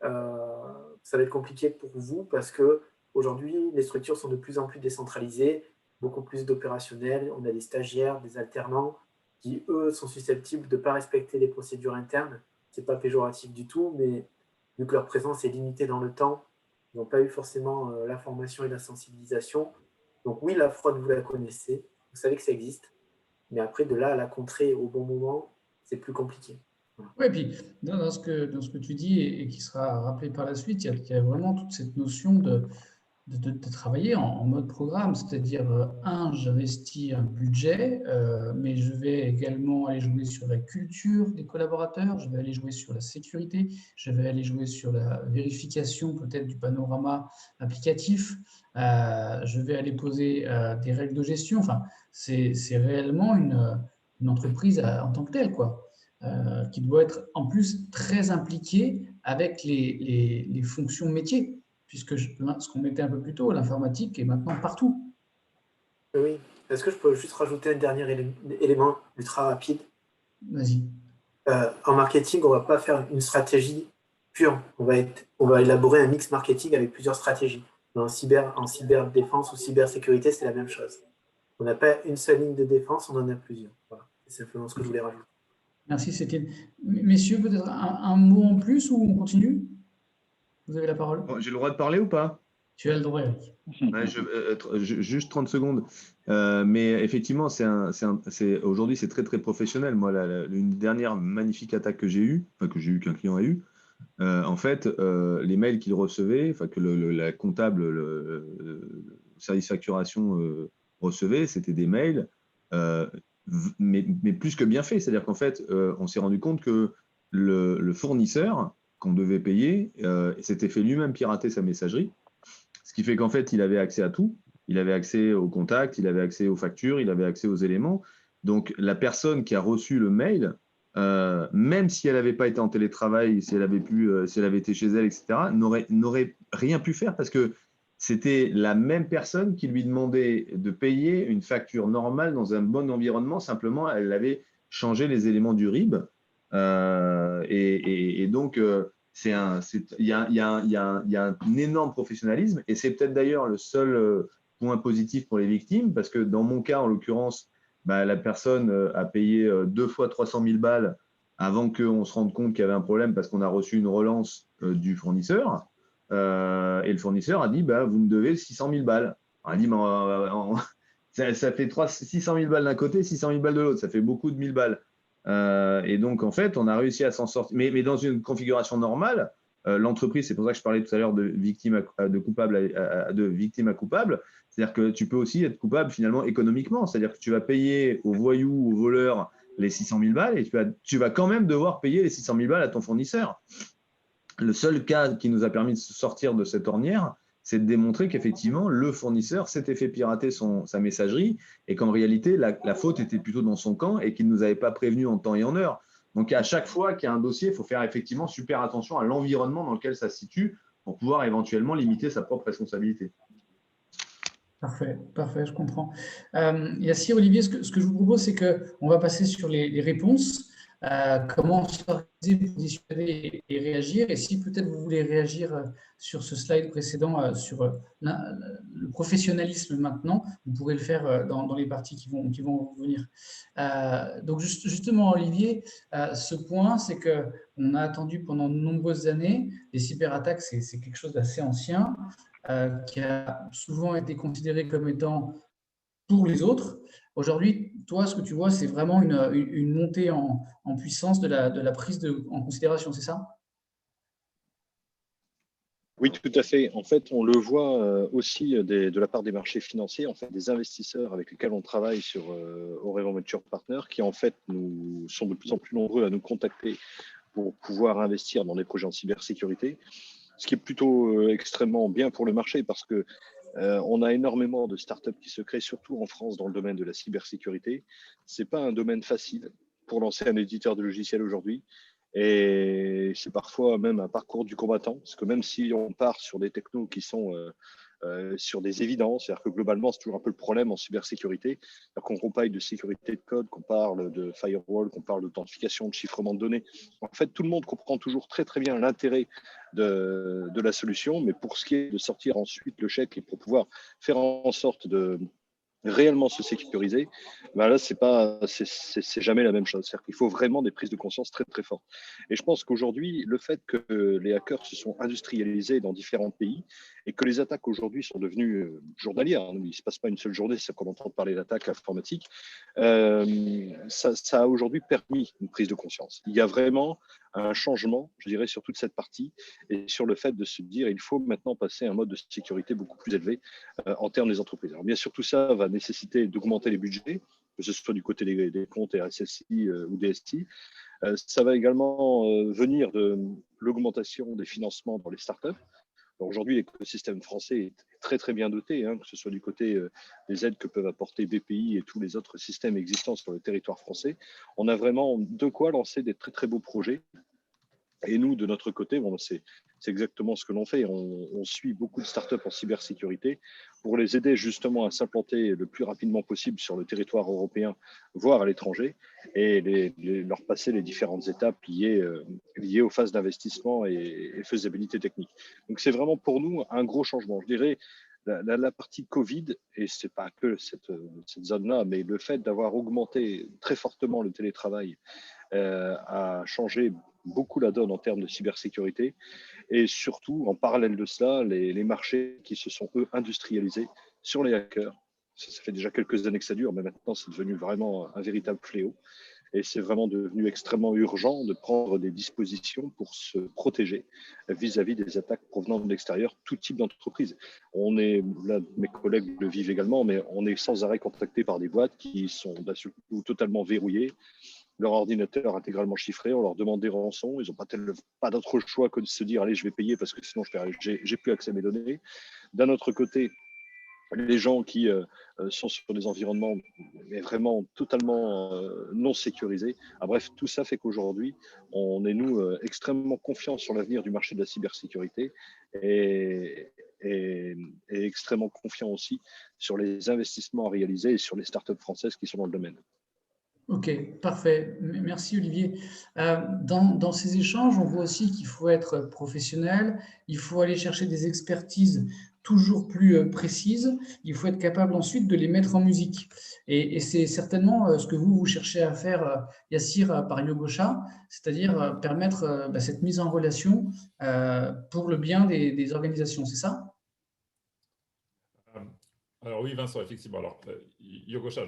ça va être compliqué pour vous parce qu'aujourd'hui, les structures sont de plus en plus décentralisées, beaucoup plus d'opérationnels. On a des stagiaires, des alternants qui, eux, sont susceptibles de ne pas respecter les procédures internes. Ce n'est pas péjoratif du tout, mais vu que leur présence est limitée dans le temps, ils n'ont pas eu forcément la formation et la sensibilisation. Donc oui, la fraude, vous la connaissez, vous savez que ça existe, mais après, de là à la contrer au bon moment, c'est plus compliqué. Oui, et puis dans ce que tu dis et qui sera rappelé par la suite, il y a vraiment toute cette notion de travailler en mode programme, c'est-à-dire, j'investis un budget, mais je vais également aller jouer sur la culture des collaborateurs, je vais aller jouer sur la sécurité, je vais aller jouer sur la vérification peut-être du panorama applicatif, je vais aller poser des règles de gestion. Enfin, c'est réellement une entreprise en tant que telle, quoi. Qui doit être en plus très impliquée avec les fonctions métiers, puisque ce qu'on mettait un peu plus tôt, l'informatique est maintenant partout. Oui. Est-ce que je peux juste rajouter un dernier élément ultra rapide? Vas-y. En marketing, on ne va pas faire une stratégie pure. On va élaborer un mix marketing avec plusieurs stratégies. En cyberdéfense ou cybersécurité, c'est la même chose. On n'a pas une seule ligne de défense, on en a plusieurs. Voilà. C'est simplement ce que je voulais rajouter. Merci, c'était. Messieurs, peut-être un mot en plus ou on continue? Vous avez la parole. J'ai le droit de parler ou pas? Tu as le droit, Eric. Ouais, juste 30 secondes. Mais effectivement, aujourd'hui, c'est très, très professionnel. Moi, une dernière magnifique attaque que j'ai eue, qu'un client a eue, en fait, les mails qu'il recevait, que la comptable, le service facturation recevait, c'était des mails, mais plus que bien faits. C'est-à-dire qu'en fait, on s'est rendu compte que le fournisseur qu'on devait payer s'était fait lui-même pirater sa messagerie. Ce qui fait qu'en fait, il avait accès à tout. Il avait accès aux contacts, il avait accès aux factures, il avait accès aux éléments. Donc, la personne qui a reçu le mail, même si elle n'avait pas été en télétravail, si elle avait été chez elle, etc., n'aurait rien pu faire parce que c'était la même personne qui lui demandait de payer une facture normale dans un bon environnement. Simplement, elle avait changé les éléments du RIB. Et donc, il y a un énorme professionnalisme et c'est peut-être d'ailleurs le seul point positif pour les victimes parce que dans mon cas, en l'occurrence, la personne a payé 2 fois 300 000 balles avant qu'on se rende compte qu'il y avait un problème parce qu'on a reçu une relance du fournisseur et le fournisseur a dit vous me devez 600 000 balles. On a dit ça fait 600 000 balles d'un côté, 600 000 balles de l'autre, ça fait beaucoup de 1000 balles. Et donc, en fait, on a réussi à s'en sortir. Mais dans une configuration normale, l'entreprise, c'est pour ça que je parlais tout à l'heure de victime à coupable, c'est-à-dire que tu peux aussi être coupable finalement économiquement, c'est-à-dire que tu vas payer aux voyous ou aux voleurs les 600 000 balles et tu vas quand même devoir payer les 600 000 balles à ton fournisseur. Le seul cas qui nous a permis de sortir de cette ornière, c'est de démontrer qu'effectivement, le fournisseur s'était fait pirater sa messagerie et qu'en réalité, la faute était plutôt dans son camp et qu'il ne nous avait pas prévenu en temps et en heure. Donc, à chaque fois qu'il y a un dossier, il faut faire effectivement super attention à l'environnement dans lequel ça se situe pour pouvoir éventuellement limiter sa propre responsabilité. Parfait, je comprends. Yassir, Olivier, ce que je vous propose, c'est qu'on va passer sur les réponses. Comment s'organiser pour dissuader et réagir. Et si peut-être vous voulez réagir sur ce slide précédent, sur le professionnalisme maintenant, vous pourrez le faire dans les parties qui vont venir. Donc justement, Olivier, ce point, c'est qu'on a attendu pendant de nombreuses années. Les cyberattaques, c'est quelque chose d'assez ancien, qui a souvent été considéré comme étant pour les autres. Aujourd'hui, toi, ce que tu vois, c'est vraiment une montée en puissance de la prise en considération, c'est ça? Oui, tout à fait. En fait, on le voit aussi de la part des marchés financiers, en fait, des investisseurs avec lesquels on travaille sur Horizon Venture Partners, qui en fait sont de plus en plus nombreux à nous contacter pour pouvoir investir dans des projets en cybersécurité, ce qui est plutôt extrêmement bien pour le marché parce que on a énormément de startups qui se créent, surtout en France, dans le domaine de la cybersécurité. Ce n'est pas un domaine facile pour lancer un éditeur de logiciel aujourd'hui. Et c'est parfois même un parcours du combattant, parce que même si on part sur des technos qui sont sur des évidences, c'est-à-dire que globalement, c'est toujours un peu le problème en cybersécurité. Qu'on parle de sécurité de code, qu'on parle de firewall, qu'on parle d'authentification, de chiffrement de données. En fait, tout le monde comprend toujours très, très bien l'intérêt de la solution, mais pour ce qui est de sortir ensuite le chèque et pour pouvoir faire en sorte de réellement se sécuriser, ben là, c'est jamais la même chose. C'est-à-dire qu'il faut vraiment des prises de conscience très, très fortes. Et je pense qu'aujourd'hui, le fait que les hackers se sont industrialisés dans différents pays et que les attaques aujourd'hui sont devenues journalières, hein, il ne se passe pas une seule journée, c'est qu'on entend parler d'attaques informatiques, ça a aujourd'hui permis une prise de conscience. Il y a vraiment un changement, je dirais, sur toute cette partie et sur le fait de se dire il faut maintenant passer à un mode de sécurité beaucoup plus élevé en termes des entreprises. Alors bien sûr, tout ça va nécessiter d'augmenter les budgets, que ce soit du côté des comptes RSSI ou DSI. Ça va également venir de l'augmentation des financements dans les startups. Aujourd'hui, l'écosystème français est très très bien doté, hein, que ce soit du côté des aides que peuvent apporter BPI et tous les autres systèmes existants sur le territoire français. On a vraiment de quoi lancer des très très beaux projets. Et nous, de notre côté, bon, c'est exactement ce que l'on fait. On suit beaucoup de startups en cybersécurité pour les aider justement à s'implanter le plus rapidement possible sur le territoire européen, voire à l'étranger, et leur passer les différentes étapes liées aux phases d'investissement et faisabilité technique. Donc, c'est vraiment pour nous un gros changement. Je dirais la partie Covid, et ce n'est pas que cette zone-là, mais le fait d'avoir augmenté très fortement le télétravail a changé beaucoup la donne en termes de cybersécurité et surtout en parallèle de cela les marchés qui se sont eux industrialisés sur les hackers. Ça fait déjà quelques années que ça dure, mais maintenant c'est devenu vraiment un véritable fléau et c'est vraiment devenu extrêmement urgent de prendre des dispositions pour se protéger vis-à-vis des attaques provenant de l'extérieur, tout type d'entreprise. On est, là mes collègues le vivent également, mais on est sans arrêt contacté par des boîtes qui sont d'un seul coup totalement verrouillées, leur ordinateur intégralement chiffré, on leur demande des rançons, ils n'ont pas d'autre choix que de se dire allez, je vais payer parce que sinon j'ai plus accès à mes données. D'un autre côté, les gens qui sont sur des environnements mais vraiment totalement non sécurisés. Ah, bref, tout ça fait qu'aujourd'hui, on est nous extrêmement confiants sur l'avenir du marché de la cybersécurité et extrêmement confiants aussi sur les investissements à réaliser et sur les startups françaises qui sont dans le domaine. Ok, parfait. Merci Olivier. Dans ces échanges, on voit aussi qu'il faut être professionnel, il faut aller chercher des expertises toujours plus précises, il faut être capable ensuite de les mettre en musique. Et c'est certainement ce que vous cherchez à faire, Yassir, par Yogosha, c'est-à-dire permettre cette mise en relation pour le bien des organisations, c'est ça ? Alors oui, Vincent, effectivement. Alors, Yogosha,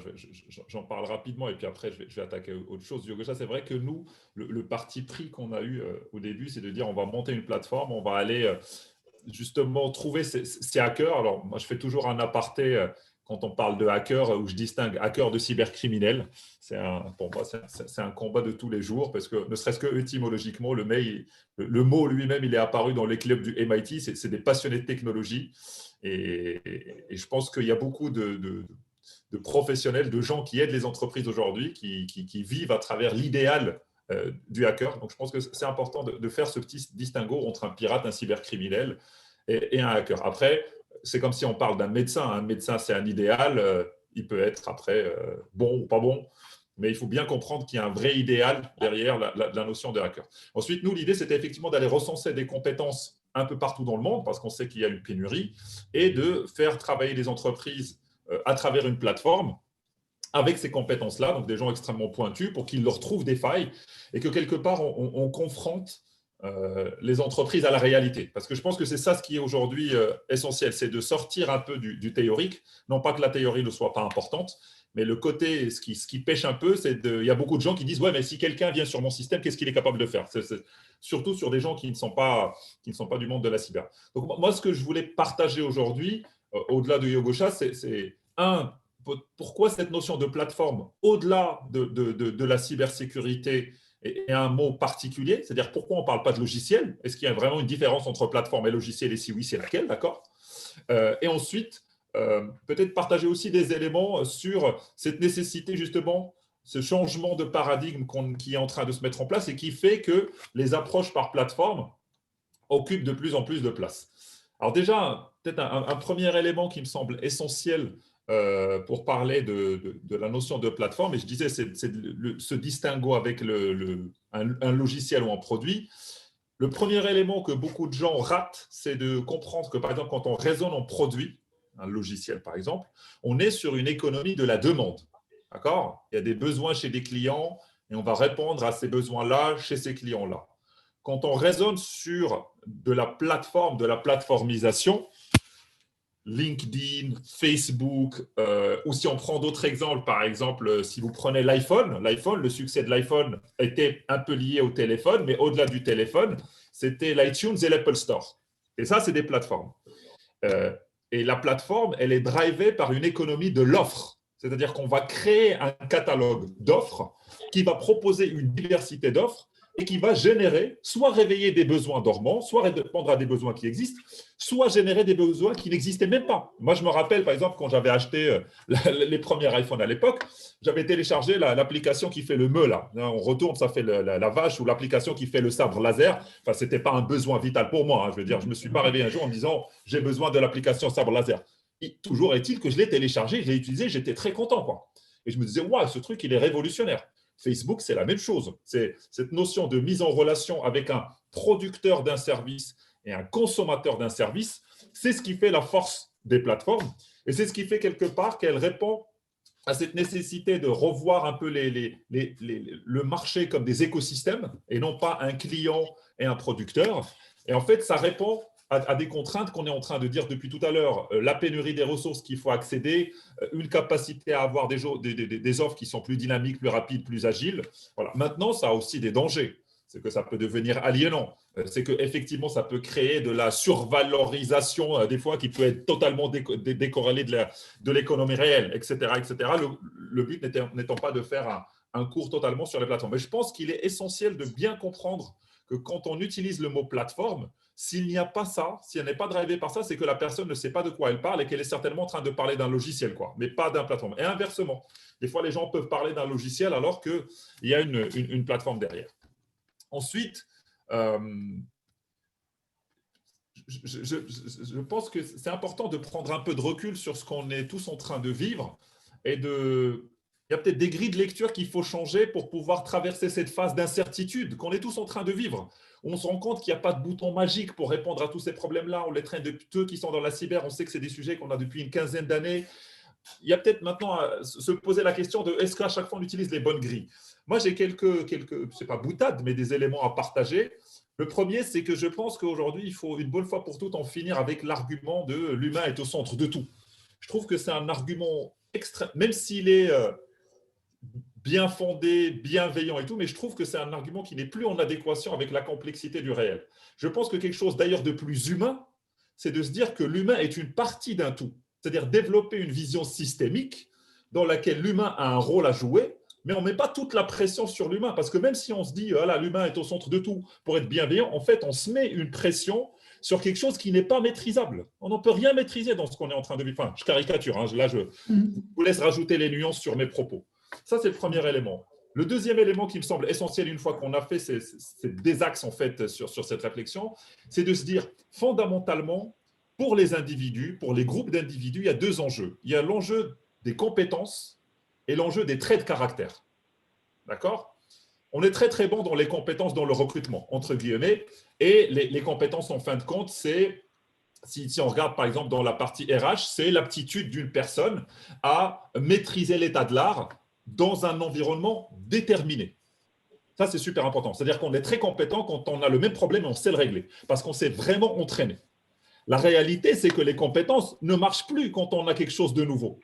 j'en parle rapidement et puis après, je vais attaquer autre chose. Yogosha, c'est vrai que nous, le parti pris qu'on a eu au début, c'est de dire on va monter une plateforme, on va aller justement trouver ces hackers. Alors, moi, je fais toujours un aparté quand on parle de hackers où je distingue hackers de cybercriminels. Pour moi, c'est un combat de tous les jours parce que ne serait-ce que étymologiquement, le mot lui-même, il est apparu dans les clubs du MIT. C'est des passionnés de technologie. Et je pense qu'il y a beaucoup de professionnels, de gens qui aident les entreprises aujourd'hui, qui vivent à travers l'idéal du hacker. Donc, je pense que c'est important de faire ce petit distinguo entre un pirate, un cybercriminel et un hacker. Après, c'est comme si on parle d'un médecin. Un médecin, c'est un idéal. Il peut être après bon ou pas bon. Mais il faut bien comprendre qu'il y a un vrai idéal derrière la notion de hacker. Ensuite, nous, l'idée, c'était effectivement d'aller recenser des compétences un peu partout dans le monde, parce qu'on sait qu'il y a une pénurie, et de faire travailler les entreprises à travers une plateforme avec ces compétences-là, donc des gens extrêmement pointus, pour qu'ils leur trouvent des failles et que quelque part, on confronte les entreprises à la réalité. Parce que je pense que c'est ça ce qui est aujourd'hui essentiel, c'est de sortir un peu du théorique. Non pas que la théorie ne soit pas importante, mais le côté, ce qui pêche un peu, il y a beaucoup de gens qui disent « Ouais, mais si quelqu'un vient sur mon système, qu'est-ce qu'il est capable de faire ?» Surtout sur des gens qui ne sont pas du monde de la cyber. Donc moi, ce que je voulais partager aujourd'hui, au-delà de Yogosha, c'est pourquoi cette notion de plateforme, au-delà de la cybersécurité, est un mot particulier, c'est-à-dire pourquoi on ne parle pas de logiciel? Est-ce qu'il y a vraiment une différence entre plateforme et logiciel, et si oui, c'est laquelle, d'accord? Et ensuite, peut-être partager aussi des éléments sur cette nécessité justement ce changement de paradigme qui est en train de se mettre en place et qui fait que les approches par plateforme occupent de plus en plus de place. Alors déjà, peut-être un premier élément qui me semble essentiel pour parler de la notion de plateforme, et je disais, c'est ce distinguo avec un logiciel ou un produit. Le premier élément que beaucoup de gens ratent, c'est de comprendre que, par exemple, quand on raisonne en produit, un logiciel par exemple, on est sur une économie de la demande. D'accord ? Il y a des besoins chez des clients et on va répondre à ces besoins-là chez ces clients-là. Quand on raisonne sur de la plateforme, de la plateformisation, LinkedIn, Facebook, ou si on prend d'autres exemples, par exemple, si vous prenez l'iPhone, le succès de l'iPhone était un peu lié au téléphone, mais au-delà du téléphone, c'était l'iTunes et l'Apple Store. Et ça, c'est des plateformes. Et la plateforme, elle est drivée par une économie de l'offre. C'est-à-dire qu'on va créer un catalogue d'offres qui va proposer une diversité d'offres et qui va générer, soit réveiller des besoins dormants, soit répondre à des besoins qui existent, soit générer des besoins qui n'existaient même pas. Moi, je me rappelle, par exemple, quand j'avais acheté les premiers iPhones à l'époque, j'avais téléchargé l'application qui fait le me, là. On retourne, ça fait la vache, ou l'application qui fait le sabre laser. Enfin, ce n'était pas un besoin vital pour moi. Je veux dire, je ne me suis pas réveillé un jour en me disant « j'ai besoin de l'application sabre laser ». Toujours est-il que je l'ai téléchargé, je l'ai utilisé, j'étais très content, quoi. Et je me disais « waouh, ce truc, il est révolutionnaire ». Facebook, c'est la même chose. C'est cette notion de mise en relation avec un producteur d'un service et un consommateur d'un service. C'est ce qui fait la force des plateformes. Et c'est ce qui fait quelque part qu'elle répond à cette nécessité de revoir un peu le marché comme des écosystèmes et non pas un client et un producteur. Et en fait, ça répond à des contraintes qu'on est en train de dire depuis tout à l'heure, la pénurie des ressources qu'il faut accéder, une capacité à avoir des offres qui sont plus dynamiques, plus rapides, plus agiles. Voilà. Maintenant, ça a aussi des dangers. C'est que ça peut devenir aliénant. C'est qu'effectivement, ça peut créer de la survalorisation, des fois, qui peut être totalement décorrélée de l'économie réelle, etc. etc. Le but n'étant pas de faire un cours totalement sur les plateformes. Mais je pense qu'il est essentiel de bien comprendre que quand on utilise le mot plateforme, s'il n'y a pas ça, si elle n'est pas drivée par ça, c'est que la personne ne sait pas de quoi elle parle et qu'elle est certainement en train de parler d'un logiciel, quoi, mais pas d'un plateforme. Et inversement, des fois, les gens peuvent parler d'un logiciel alors qu'il y a une plateforme derrière. Ensuite, je pense que c'est important de prendre un peu de recul sur ce qu'on est tous en train de vivre et il y a peut-être des grilles de lecture qu'il faut changer pour pouvoir traverser cette phase d'incertitude qu'on est tous en train de vivre. On se rend compte qu'il n'y a pas de bouton magique pour répondre à tous ces problèmes-là. On les traîne depuis ceux qui sont dans la cyber. On sait que c'est des sujets qu'on a depuis une quinzaine d'années. Il y a peut-être maintenant à se poser la question de est-ce qu'à chaque fois on utilise les bonnes grilles? Moi, j'ai quelques c'est pas boutades, mais des éléments à partager. Le premier, c'est que je pense qu'aujourd'hui, il faut une bonne fois pour toutes en finir avec l'argument de l'humain est au centre de tout. Je trouve que c'est un argument extrême, même s'il est bien fondé, bienveillant et tout, mais je trouve que c'est un argument qui n'est plus en adéquation avec la complexité du réel. Je pense que quelque chose d'ailleurs de plus humain, c'est de se dire que l'humain est une partie d'un tout, c'est-à-dire développer une vision systémique dans laquelle l'humain a un rôle à jouer, mais on ne met pas toute la pression sur l'humain, parce que même si on se dit voilà, l'humain est au centre de tout pour être bienveillant, en fait, on se met une pression sur quelque chose qui n'est pas maîtrisable. On n'en peut rien maîtriser dans ce qu'on est en train de vivre. Enfin, je caricature, hein, là, je vous laisse rajouter les nuances sur mes propos. Ça, c'est le premier élément. Le deuxième élément qui me semble essentiel une fois qu'on a fait des axes en fait, sur cette réflexion, c'est de se dire fondamentalement, pour les individus, pour les groupes d'individus, il y a deux enjeux. Il y a l'enjeu des compétences et l'enjeu des traits de caractère. D'accord ? On est très, très bon dans les compétences, dans le recrutement, entre guillemets, et les compétences, en fin de compte, c'est, si on regarde par exemple dans la partie RH, c'est l'aptitude d'une personne à maîtriser l'état de l'art dans un environnement déterminé. Ça, c'est super important. C'est-à-dire qu'on est très compétent quand on a le même problème et on sait le régler, parce qu'on s'est vraiment entraîné. La réalité, c'est que les compétences ne marchent plus quand on a quelque chose de nouveau.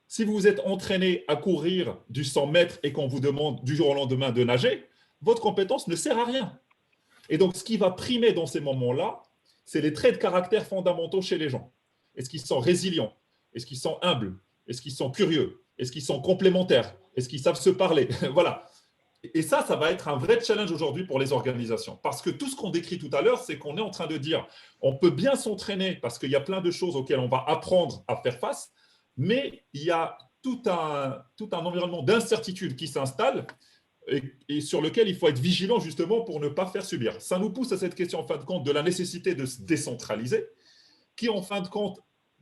Si vous êtes entraîné à courir du 100 mètres et qu'on vous demande du jour au lendemain de nager, votre compétence ne sert à rien. Et donc, ce qui va primer dans ces moments-là, c'est les traits de caractère fondamentaux chez les gens. Est-ce qu'ils sont résilients? Est-ce qu'ils sont humbles? Est-ce qu'ils sont curieux? Est-ce qu'ils sont complémentaires? Est-ce qu'ils savent se parler? Voilà. Et ça va être un vrai challenge aujourd'hui pour les organisations. Parce que tout ce qu'on décrit tout à l'heure, c'est qu'on est en train de dire on peut bien s'entraîner parce qu'il y a plein de choses auxquelles on va apprendre à faire face, mais il y a tout un environnement d'incertitude qui s'installe et sur lequel il faut être vigilant justement pour ne pas faire subir. Ça nous pousse à cette question, en fin de compte, de la nécessité de se décentraliser, qui, en fin de compte,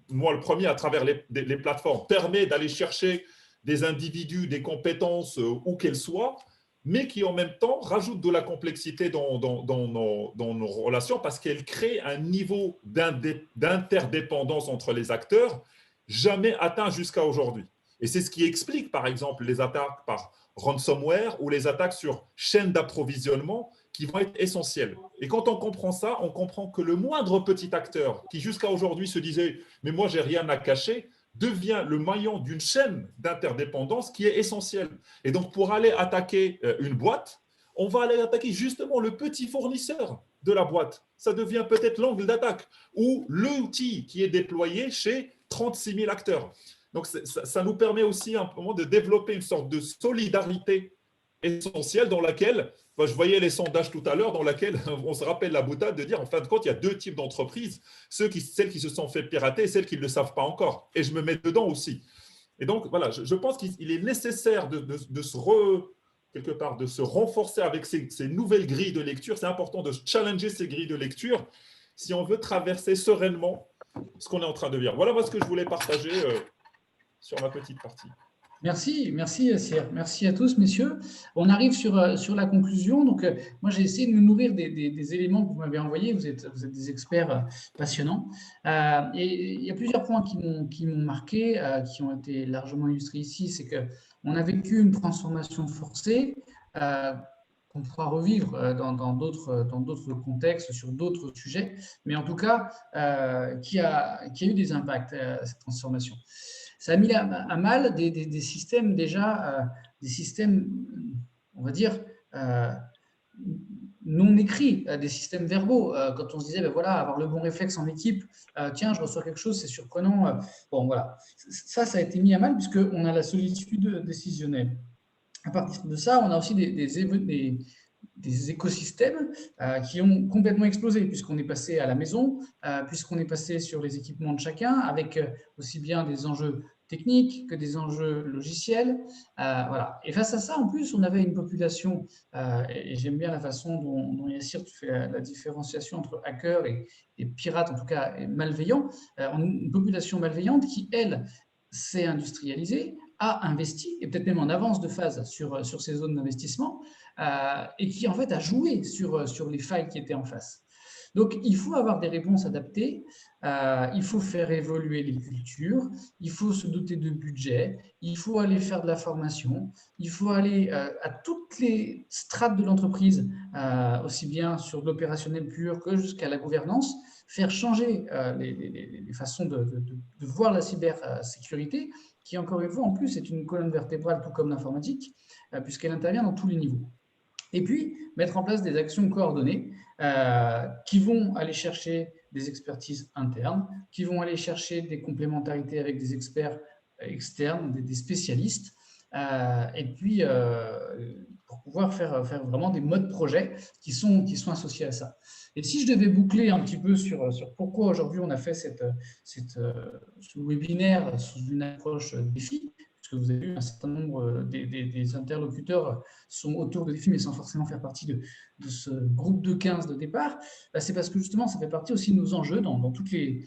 moi, le premier, à travers les plateformes, permet d'aller chercher des individus, des compétences, où qu'elles soient, mais qui, en même temps, rajoute de la complexité dans nos relations parce qu'elle crée un niveau d'interdépendance entre les acteurs jamais atteint jusqu'à aujourd'hui. Et c'est ce qui explique, par exemple, les attaques par ransomware ou les attaques sur chaînes d'approvisionnement qui vont être essentielles. Et quand on comprend ça, on comprend que le moindre petit acteur qui jusqu'à aujourd'hui se disait « mais moi, j'ai rien à cacher », devient le maillon d'une chaîne d'interdépendance qui est essentielle. Et donc, pour aller attaquer une boîte, on va aller attaquer justement le petit fournisseur de la boîte. Ça devient peut-être l'angle d'attaque ou l'outil qui est déployé chez 36 000 acteurs. Donc, ça nous permet aussi un moment de développer une sorte de solidarité essentielle dans laquelle, je voyais les sondages tout à l'heure, dans laquelle on se rappelle la boutade de dire, en fin de compte, il y a deux types d'entreprises, celles qui se sont fait pirater et celles qui ne le savent pas encore. Et je me mets dedans aussi. Et donc, voilà, je pense qu'il est nécessaire de se renforcer avec ces nouvelles grilles de lecture. C'est important de challenger ces grilles de lecture si on veut traverser sereinement ce qu'on est en train de vivre. Voilà ce que je voulais partager sur ma petite partie. Merci Yassir. Merci à tous, messieurs. On arrive sur la conclusion. Donc, moi, j'ai essayé de me nourrir des éléments que vous m'avez envoyés. Vous êtes des experts passionnants. Et il y a plusieurs points qui m'ont marqué, qui ont été largement illustrés ici. C'est qu'on a vécu une transformation forcée qu'on pourra revivre dans d'autres contextes, sur d'autres sujets, mais en tout cas, qui a eu des impacts, cette transformation. Ça a mis à mal des systèmes déjà, des systèmes, on va dire, non écrits, des systèmes verbaux. Quand on se disait, ben voilà, avoir le bon réflexe en équipe, tiens, je reçois quelque chose, c'est surprenant. Bon, voilà. Ça a été mis à mal puisqu'on a la solitude décisionnelle. À partir de ça, on a aussi des écosystèmes qui ont complètement explosé, puisqu'on est passé à la maison, puisqu'on est passé sur les équipements de chacun, avec aussi bien des enjeux techniques que des enjeux logiciels. Voilà. Et face à ça, en plus, on avait une population, et j'aime bien la façon dont Yassir, tu fais la différenciation entre hackers et pirates, en tout cas, et malveillants. Une population malveillante qui, elle, s'est industrialisée, a investi, et peut-être même en avance de phase sur ces zones d'investissement, et qui en fait a joué sur les failles qui étaient en face. Donc il faut avoir des réponses adaptées, il faut faire évoluer les cultures, il faut se doter de budget, il faut aller faire de la formation, il faut aller à toutes les strates de l'entreprise, aussi bien sur l'opérationnel pur que jusqu'à la gouvernance, faire changer les façons de voir la cybersécurité, qui, encore une fois, en plus, est une colonne vertébrale, tout comme l'informatique, puisqu'elle intervient dans tous les niveaux. Et puis, mettre en place des actions coordonnées qui vont aller chercher des expertises internes, qui vont aller chercher des complémentarités avec des experts externes, des spécialistes, et puis pour pouvoir faire vraiment des modes projets qui sont associés à ça. Et si je devais boucler un petit peu sur pourquoi aujourd'hui on a fait ce webinaire sous une approche défi, parce que vous avez vu un certain nombre des interlocuteurs sont autour de défis, mais sans forcément faire partie de ce groupe de 15 de départ, c'est parce que justement ça fait partie aussi de nos enjeux dans toutes les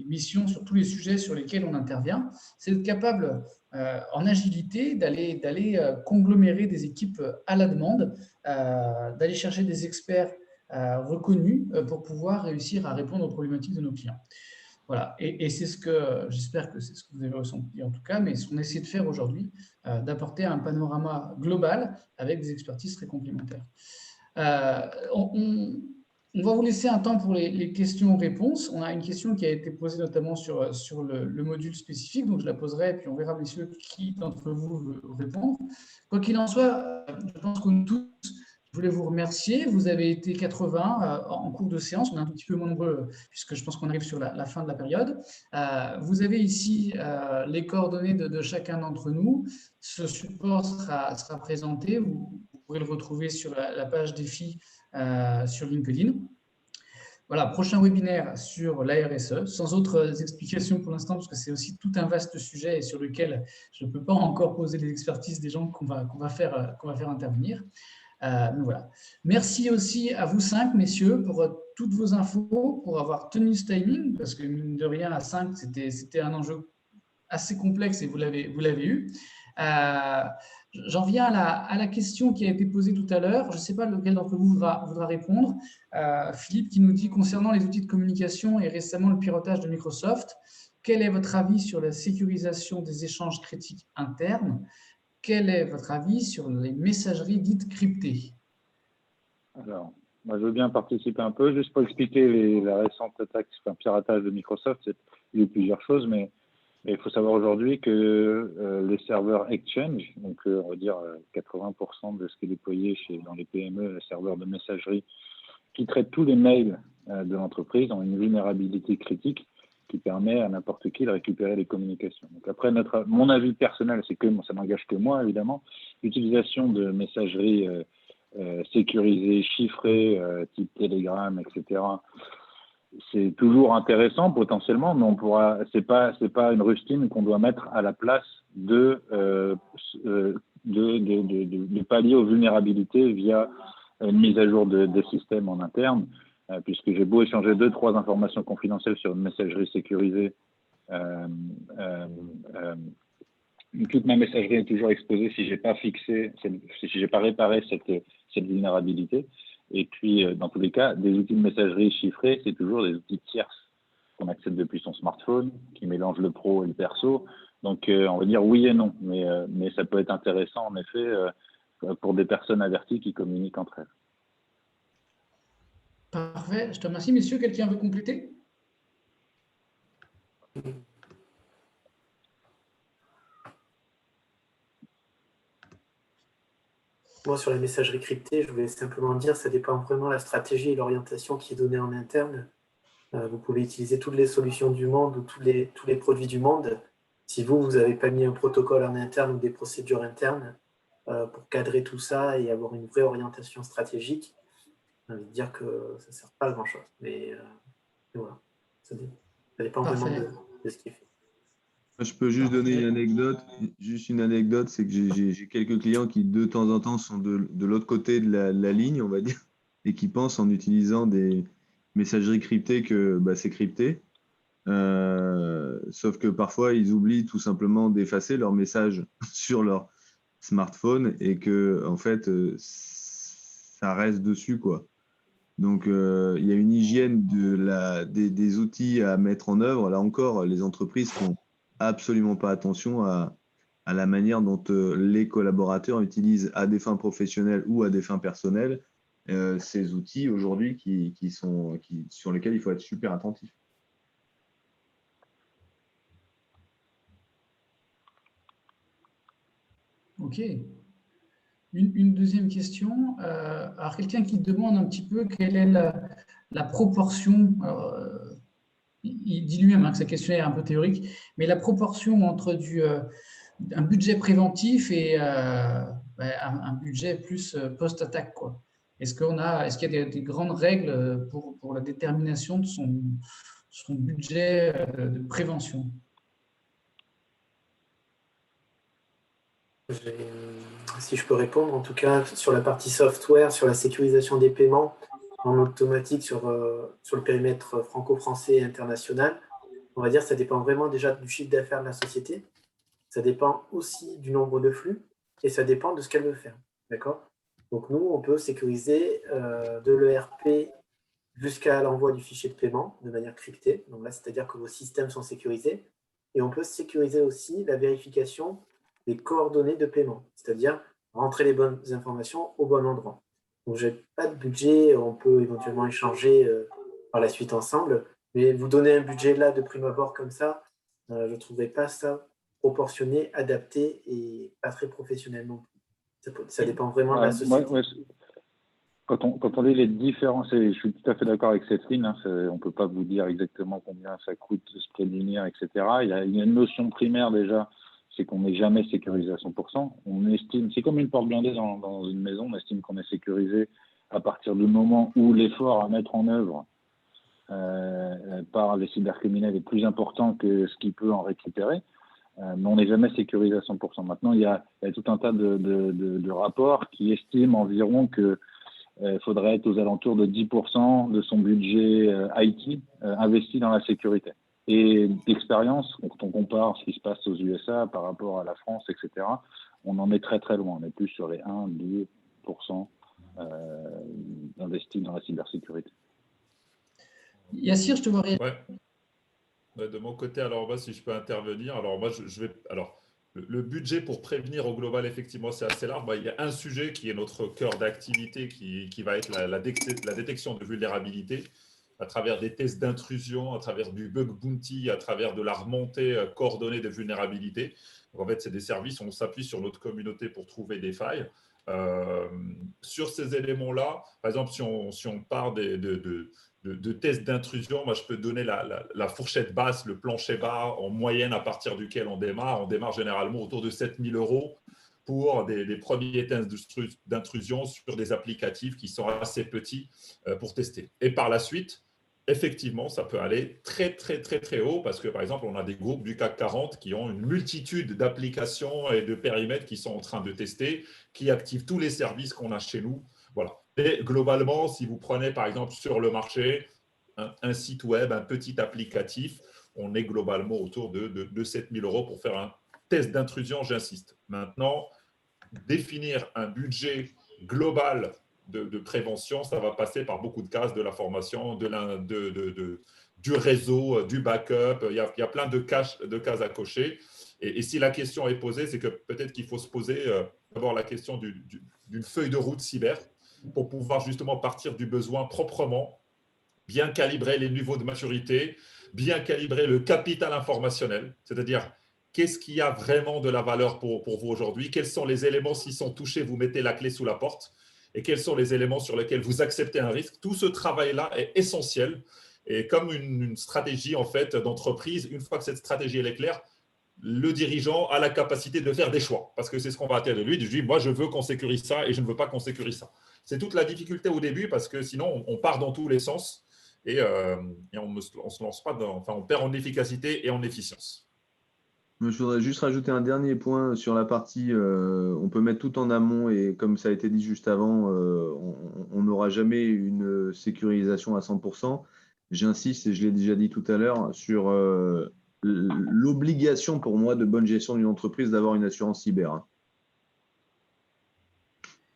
missions, sur tous les sujets sur lesquels on intervient, c'est d'être capable en agilité d'aller conglomérer des équipes à la demande, d'aller chercher des experts reconnus pour pouvoir réussir à répondre aux problématiques de nos clients. Voilà, et c'est j'espère que c'est ce que vous avez ressenti en tout cas, mais ce qu'on essaie de faire aujourd'hui, d'apporter un panorama global avec des expertises très complémentaires. On va vous laisser un temps pour les questions-réponses. On a une question qui a été posée notamment sur le module spécifique, donc je la poserai, et puis on verra, messieurs, qui d'entre vous veut répondre. Quoi qu'il en soit, je pense que nous tous, je voulais vous remercier. Vous avez été 80 en cours de séance. On est un tout petit peu moins nombreux puisque je pense qu'on arrive sur la fin de la période. Vous avez ici les coordonnées de chacun d'entre nous. Ce support sera présenté. Vous pourrez le retrouver sur la page défi sur LinkedIn. Voilà, prochain webinaire sur la RSE, sans autres explications pour l'instant, parce que c'est aussi tout un vaste sujet sur lequel je ne peux pas encore poser les expertises des gens qu'on va faire intervenir. Donc voilà. Merci aussi à vous 5, messieurs, pour toutes vos infos, pour avoir tenu ce timing, parce que mine de rien, à 5, c'était un enjeu assez complexe et vous l'avez eu. J'en viens à la question qui a été posée tout à l'heure. Je ne sais pas lequel d'entre vous voudra répondre. Philippe qui nous dit, concernant les outils de communication et récemment le piratage de Microsoft, quel est votre avis sur la sécurisation des échanges critiques internes? Quel est votre avis sur les messageries dites cryptées? Alors, moi, je veux bien participer un peu, juste pour expliquer la récente attaque, enfin, piratage de Microsoft. Il y a eu plusieurs choses, mais il faut savoir aujourd'hui que les serveurs Exchange, donc on va dire 80% de ce qui est déployé dans les PME, les serveurs de messagerie, qui traitent tous les mails de l'entreprise, ont une vulnérabilité critique qui permet à n'importe qui de récupérer les communications. Donc après, mon avis personnel, c'est que ça n'engage que moi, évidemment, l'utilisation de messagerie sécurisée, chiffrée, type Telegram, etc., c'est toujours intéressant potentiellement, mais c'est pas une rustine qu'on doit mettre à la place de pallier aux vulnérabilités via une mise à jour des systèmes en interne, puisque j'ai beau échanger 2-3 informations confidentielles sur une messagerie sécurisée, toute ma messagerie est toujours exposée si j'ai pas réparé cette vulnérabilité. Et puis, dans tous les cas, des outils de messagerie chiffrés, c'est toujours des outils tierces qu'on accède depuis son smartphone, qui mélangent le pro et le perso. Donc, on va dire oui et non, mais ça peut être intéressant, en effet, pour des personnes averties qui communiquent entre elles. Parfait, je te remercie. Messieurs, quelqu'un veut compléter? Moi, sur la messagerie cryptée, je voulais simplement dire, ça dépend vraiment de la stratégie et l'orientation qui est donnée en interne. Vous pouvez utiliser toutes les solutions du monde ou tous les produits du monde. Si vous n'avez pas mis un protocole en interne ou des procédures internes pour cadrer tout ça et avoir une vraie orientation stratégique, j'ai envie de dire que ça ne sert pas à grand-chose. Mais voilà, ça dépend vraiment de ce qui est fait. Je peux juste donner une anecdote. Juste une anecdote, c'est que j'ai quelques clients qui, de temps en temps, sont de l'autre côté de la ligne, on va dire, et qui pensent en utilisant des messageries cryptées que c'est crypté. Sauf que parfois, ils oublient tout simplement d'effacer leur message sur leur smartphone et que, en fait, ça reste dessus, quoi. Donc, il y a une hygiène des outils à mettre en œuvre. Là encore, les entreprises font absolument pas attention à la manière dont les collaborateurs utilisent à des fins professionnelles ou à des fins personnelles ces outils aujourd'hui sur lesquels il faut être super attentif. Ok. Une deuxième question. Alors, quelqu'un qui demande un petit peu quelle est la proportion, il dit lui-même que sa question est un peu théorique, mais la proportion entre un budget préventif et un budget plus post-attaque, quoi. Est-ce qu'il y a des grandes règles pour la détermination de son budget de prévention? Si je peux répondre, en tout cas, sur la partie software, sur la sécurisation des paiements en automatique sur le périmètre franco-français et international, on va dire que ça dépend vraiment déjà du chiffre d'affaires de la société. Ça dépend aussi du nombre de flux et ça dépend de ce qu'elle veut faire. D'accord ? Donc, nous, on peut sécuriser de l'ERP jusqu'à l'envoi du fichier de paiement de manière cryptée. Donc là, c'est-à-dire que vos systèmes sont sécurisés. Et on peut sécuriser aussi la vérification des coordonnées de paiement, c'est-à-dire rentrer les bonnes informations au bon endroit. Donc, je n'ai pas de budget, on peut éventuellement échanger par la suite ensemble, mais vous donner un budget là de prime abord comme ça, je ne trouverais pas ça proportionné, adapté et pas très professionnel non plus. Ça dépend vraiment de la société. Quand on dit les différences, je suis tout à fait d'accord avec cette ligne, on ne peut pas vous dire exactement combien ça coûte se prémunir, etc. Il y a une notion primaire déjà, c'est qu'on n'est jamais sécurisé à 100%. On estime, c'est comme une porte blindée dans une maison, on estime qu'on est sécurisé à partir du moment où l'effort à mettre en œuvre par les cybercriminels est plus important que ce qu'il peut en récupérer. Mais on n'est jamais sécurisé à 100%. Maintenant, il y a tout un tas de rapports qui estiment environ que faudrait être aux alentours de 10% de son budget IT investi dans la sécurité. Et d'expérience, quand on compare ce qui se passe aux USA par rapport à la France, etc., on en est très très loin. On est plus sur les 1-2% investis dans la cybersécurité. Yassir, je te vois réagir. Ouais. De mon côté, alors moi, si je peux intervenir, alors moi, je vais. Alors, le budget pour prévenir au global, effectivement, c'est assez large. Il y a un sujet qui est notre cœur d'activité, qui va être la détection de vulnérabilité à travers des tests d'intrusion, à travers du bug bounty, à travers de la remontée coordonnée de vulnérabilités. Donc, en fait, c'est des services, on s'appuie sur notre communauté pour trouver des failles. Sur ces éléments-là, par exemple, si on part de tests d'intrusion, moi, je peux donner la fourchette basse, le plancher bas en moyenne à partir duquel on démarre. On démarre généralement autour de 7 000 € pour des premiers tests d'intrusion sur des applicatifs qui sont assez petits pour tester. Et par la suite, effectivement, ça peut aller très, très, très, très haut parce que, par exemple, on a des groupes du CAC 40 qui ont une multitude d'applications et de périmètres qui sont en train de tester, qui activent tous les services qu'on a chez nous. Voilà. Et globalement, si vous prenez par exemple sur le marché un site web, un petit applicatif, on est globalement autour de 7 000 € pour faire un test d'intrusion, j'insiste. Maintenant, définir un budget global de prévention, ça va passer par beaucoup de cases, de la formation, du réseau, du backup. Il y a plein de cases à cocher. Et si la question est posée, c'est que peut-être qu'il faut se poser d'abord la question d'une feuille de route cyber, pour pouvoir justement partir du besoin proprement, bien calibrer les niveaux de maturité, bien calibrer le capital informationnel, c'est-à-dire qu'est-ce qui a vraiment de la valeur pour vous aujourd'hui, quels sont les éléments, s'ils sont touchés, vous mettez la clé sous la porte, et quels sont les éléments sur lesquels vous acceptez un risque. Tout ce travail-là est essentiel, et comme une stratégie en fait d'entreprise, une fois que cette stratégie elle est claire, le dirigeant a la capacité de faire des choix, parce que c'est ce qu'on va attendre de lui. Je dis, moi, je veux qu'on sécurise ça et je ne veux pas qu'on sécurise ça. C'est toute la difficulté au début, parce que sinon, on part dans tous les sens et on ne se lance pas on perd en efficacité et en efficience. Je voudrais juste rajouter un dernier point sur la partie, on peut mettre tout en amont et comme ça a été dit juste avant, on n'aura jamais une sécurisation à 100%. J'insiste, et je l'ai déjà dit tout à l'heure, sur l'obligation pour moi de bonne gestion d'une entreprise d'avoir une assurance cyber,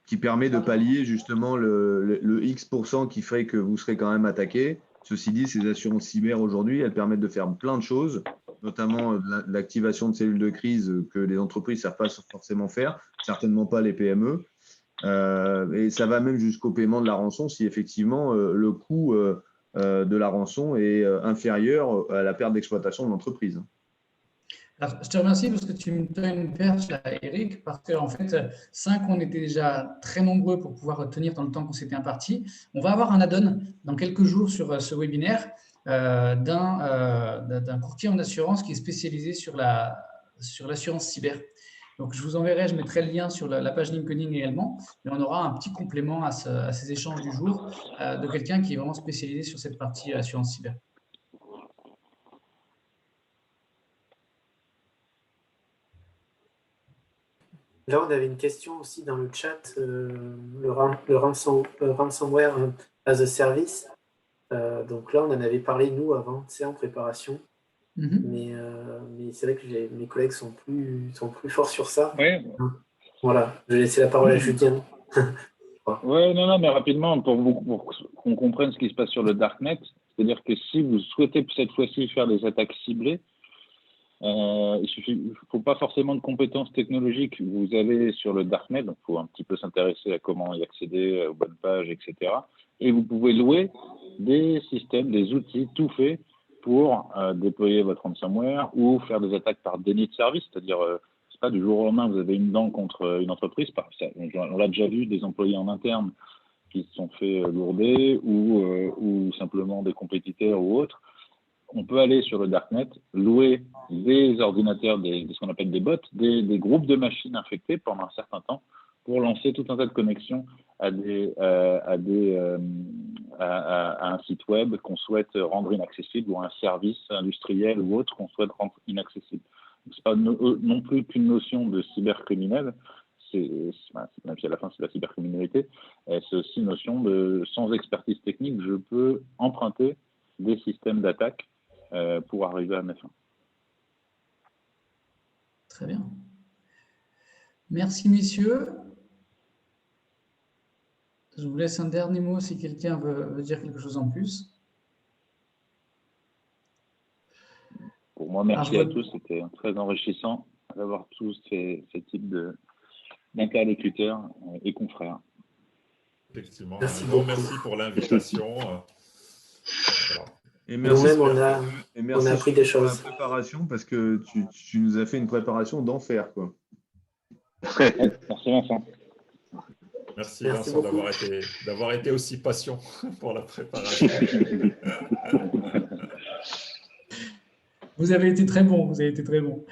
qui permet de pallier justement le X% qui ferait que vous serez quand même attaqué. Ceci dit, ces assurances cyber aujourd'hui, elles permettent de faire plein de choses, notamment l'activation de cellules de crise que les entreprises ne savent pas forcément faire, certainement pas les PME. Et ça va même jusqu'au paiement de la rançon si effectivement le coût de la rançon est inférieur à la perte d'exploitation de l'entreprise. Alors, je te remercie parce que tu me donnes une perche là, Eric, parce qu'en fait, 5, on était déjà très nombreux pour pouvoir tenir dans le temps qu'on s'était imparti. On va avoir un add-on dans quelques jours sur ce webinaire d'un courtier en assurance qui est spécialisé sur l'assurance cyber. Donc, je vous enverrai, je mettrai le lien sur la page LinkedIn également, mais on aura un petit complément à ces échanges du jour de quelqu'un qui est vraiment spécialisé sur cette partie assurance cyber. Là, on avait une question aussi dans le chat, le ransomware as a service. Donc là, on en avait parlé, nous, avant, c'est en préparation. Mais c'est vrai que mes collègues sont plus forts sur ça. Oui. Voilà, je vais laisser la parole à Julien. Oui, non, mais rapidement, pour qu'on comprenne ce qui se passe sur le Darknet, c'est-à-dire que si vous souhaitez cette fois-ci faire des attaques ciblées, il ne faut pas forcément de compétences technologiques. Vous allez sur le Darknet, donc il faut un petit peu s'intéresser à comment y accéder, aux bonnes pages, etc. Et vous pouvez louer des systèmes, des outils tout faits pour déployer votre ransomware ou faire des attaques par déni de service, c'est-à-dire, c'est pas du jour au lendemain, vous avez une dent contre une entreprise. On l'a déjà vu, des employés en interne qui se sont fait lourder ou simplement des compétiteurs ou autres. On peut aller sur le Darknet, louer des ordinateurs, ce qu'on appelle des bots, des groupes de machines infectées pendant un certain temps pour lancer tout un tas de connexions à un site web qu'on souhaite rendre inaccessible ou à un service industriel ou autre qu'on souhaite rendre inaccessible. Ce n'est pas non plus qu'une notion de cybercriminel, même si à la fin c'est la cybercriminalité, c'est aussi une notion de sans expertise technique, je peux emprunter des systèmes d'attaque pour arriver à mes fins. Très bien. Merci, messieurs. Je vous laisse un dernier mot si quelqu'un veut dire quelque chose en plus. Pour moi, merci à tous. C'était très enrichissant d'avoir tous ces types d'interlocuteurs et confrères. Effectivement. Merci Un grand beaucoup. merci pour l'invitation. Voilà. Et merci, Nous-mêmes, on a appris des pour la choses. préparation parce que tu nous as fait une préparation d'enfer, quoi. Merci Vincent. Merci Merci Vincent beaucoup. d'avoir été aussi patient pour la préparation. Vous avez été très bon, vous avez été très bon.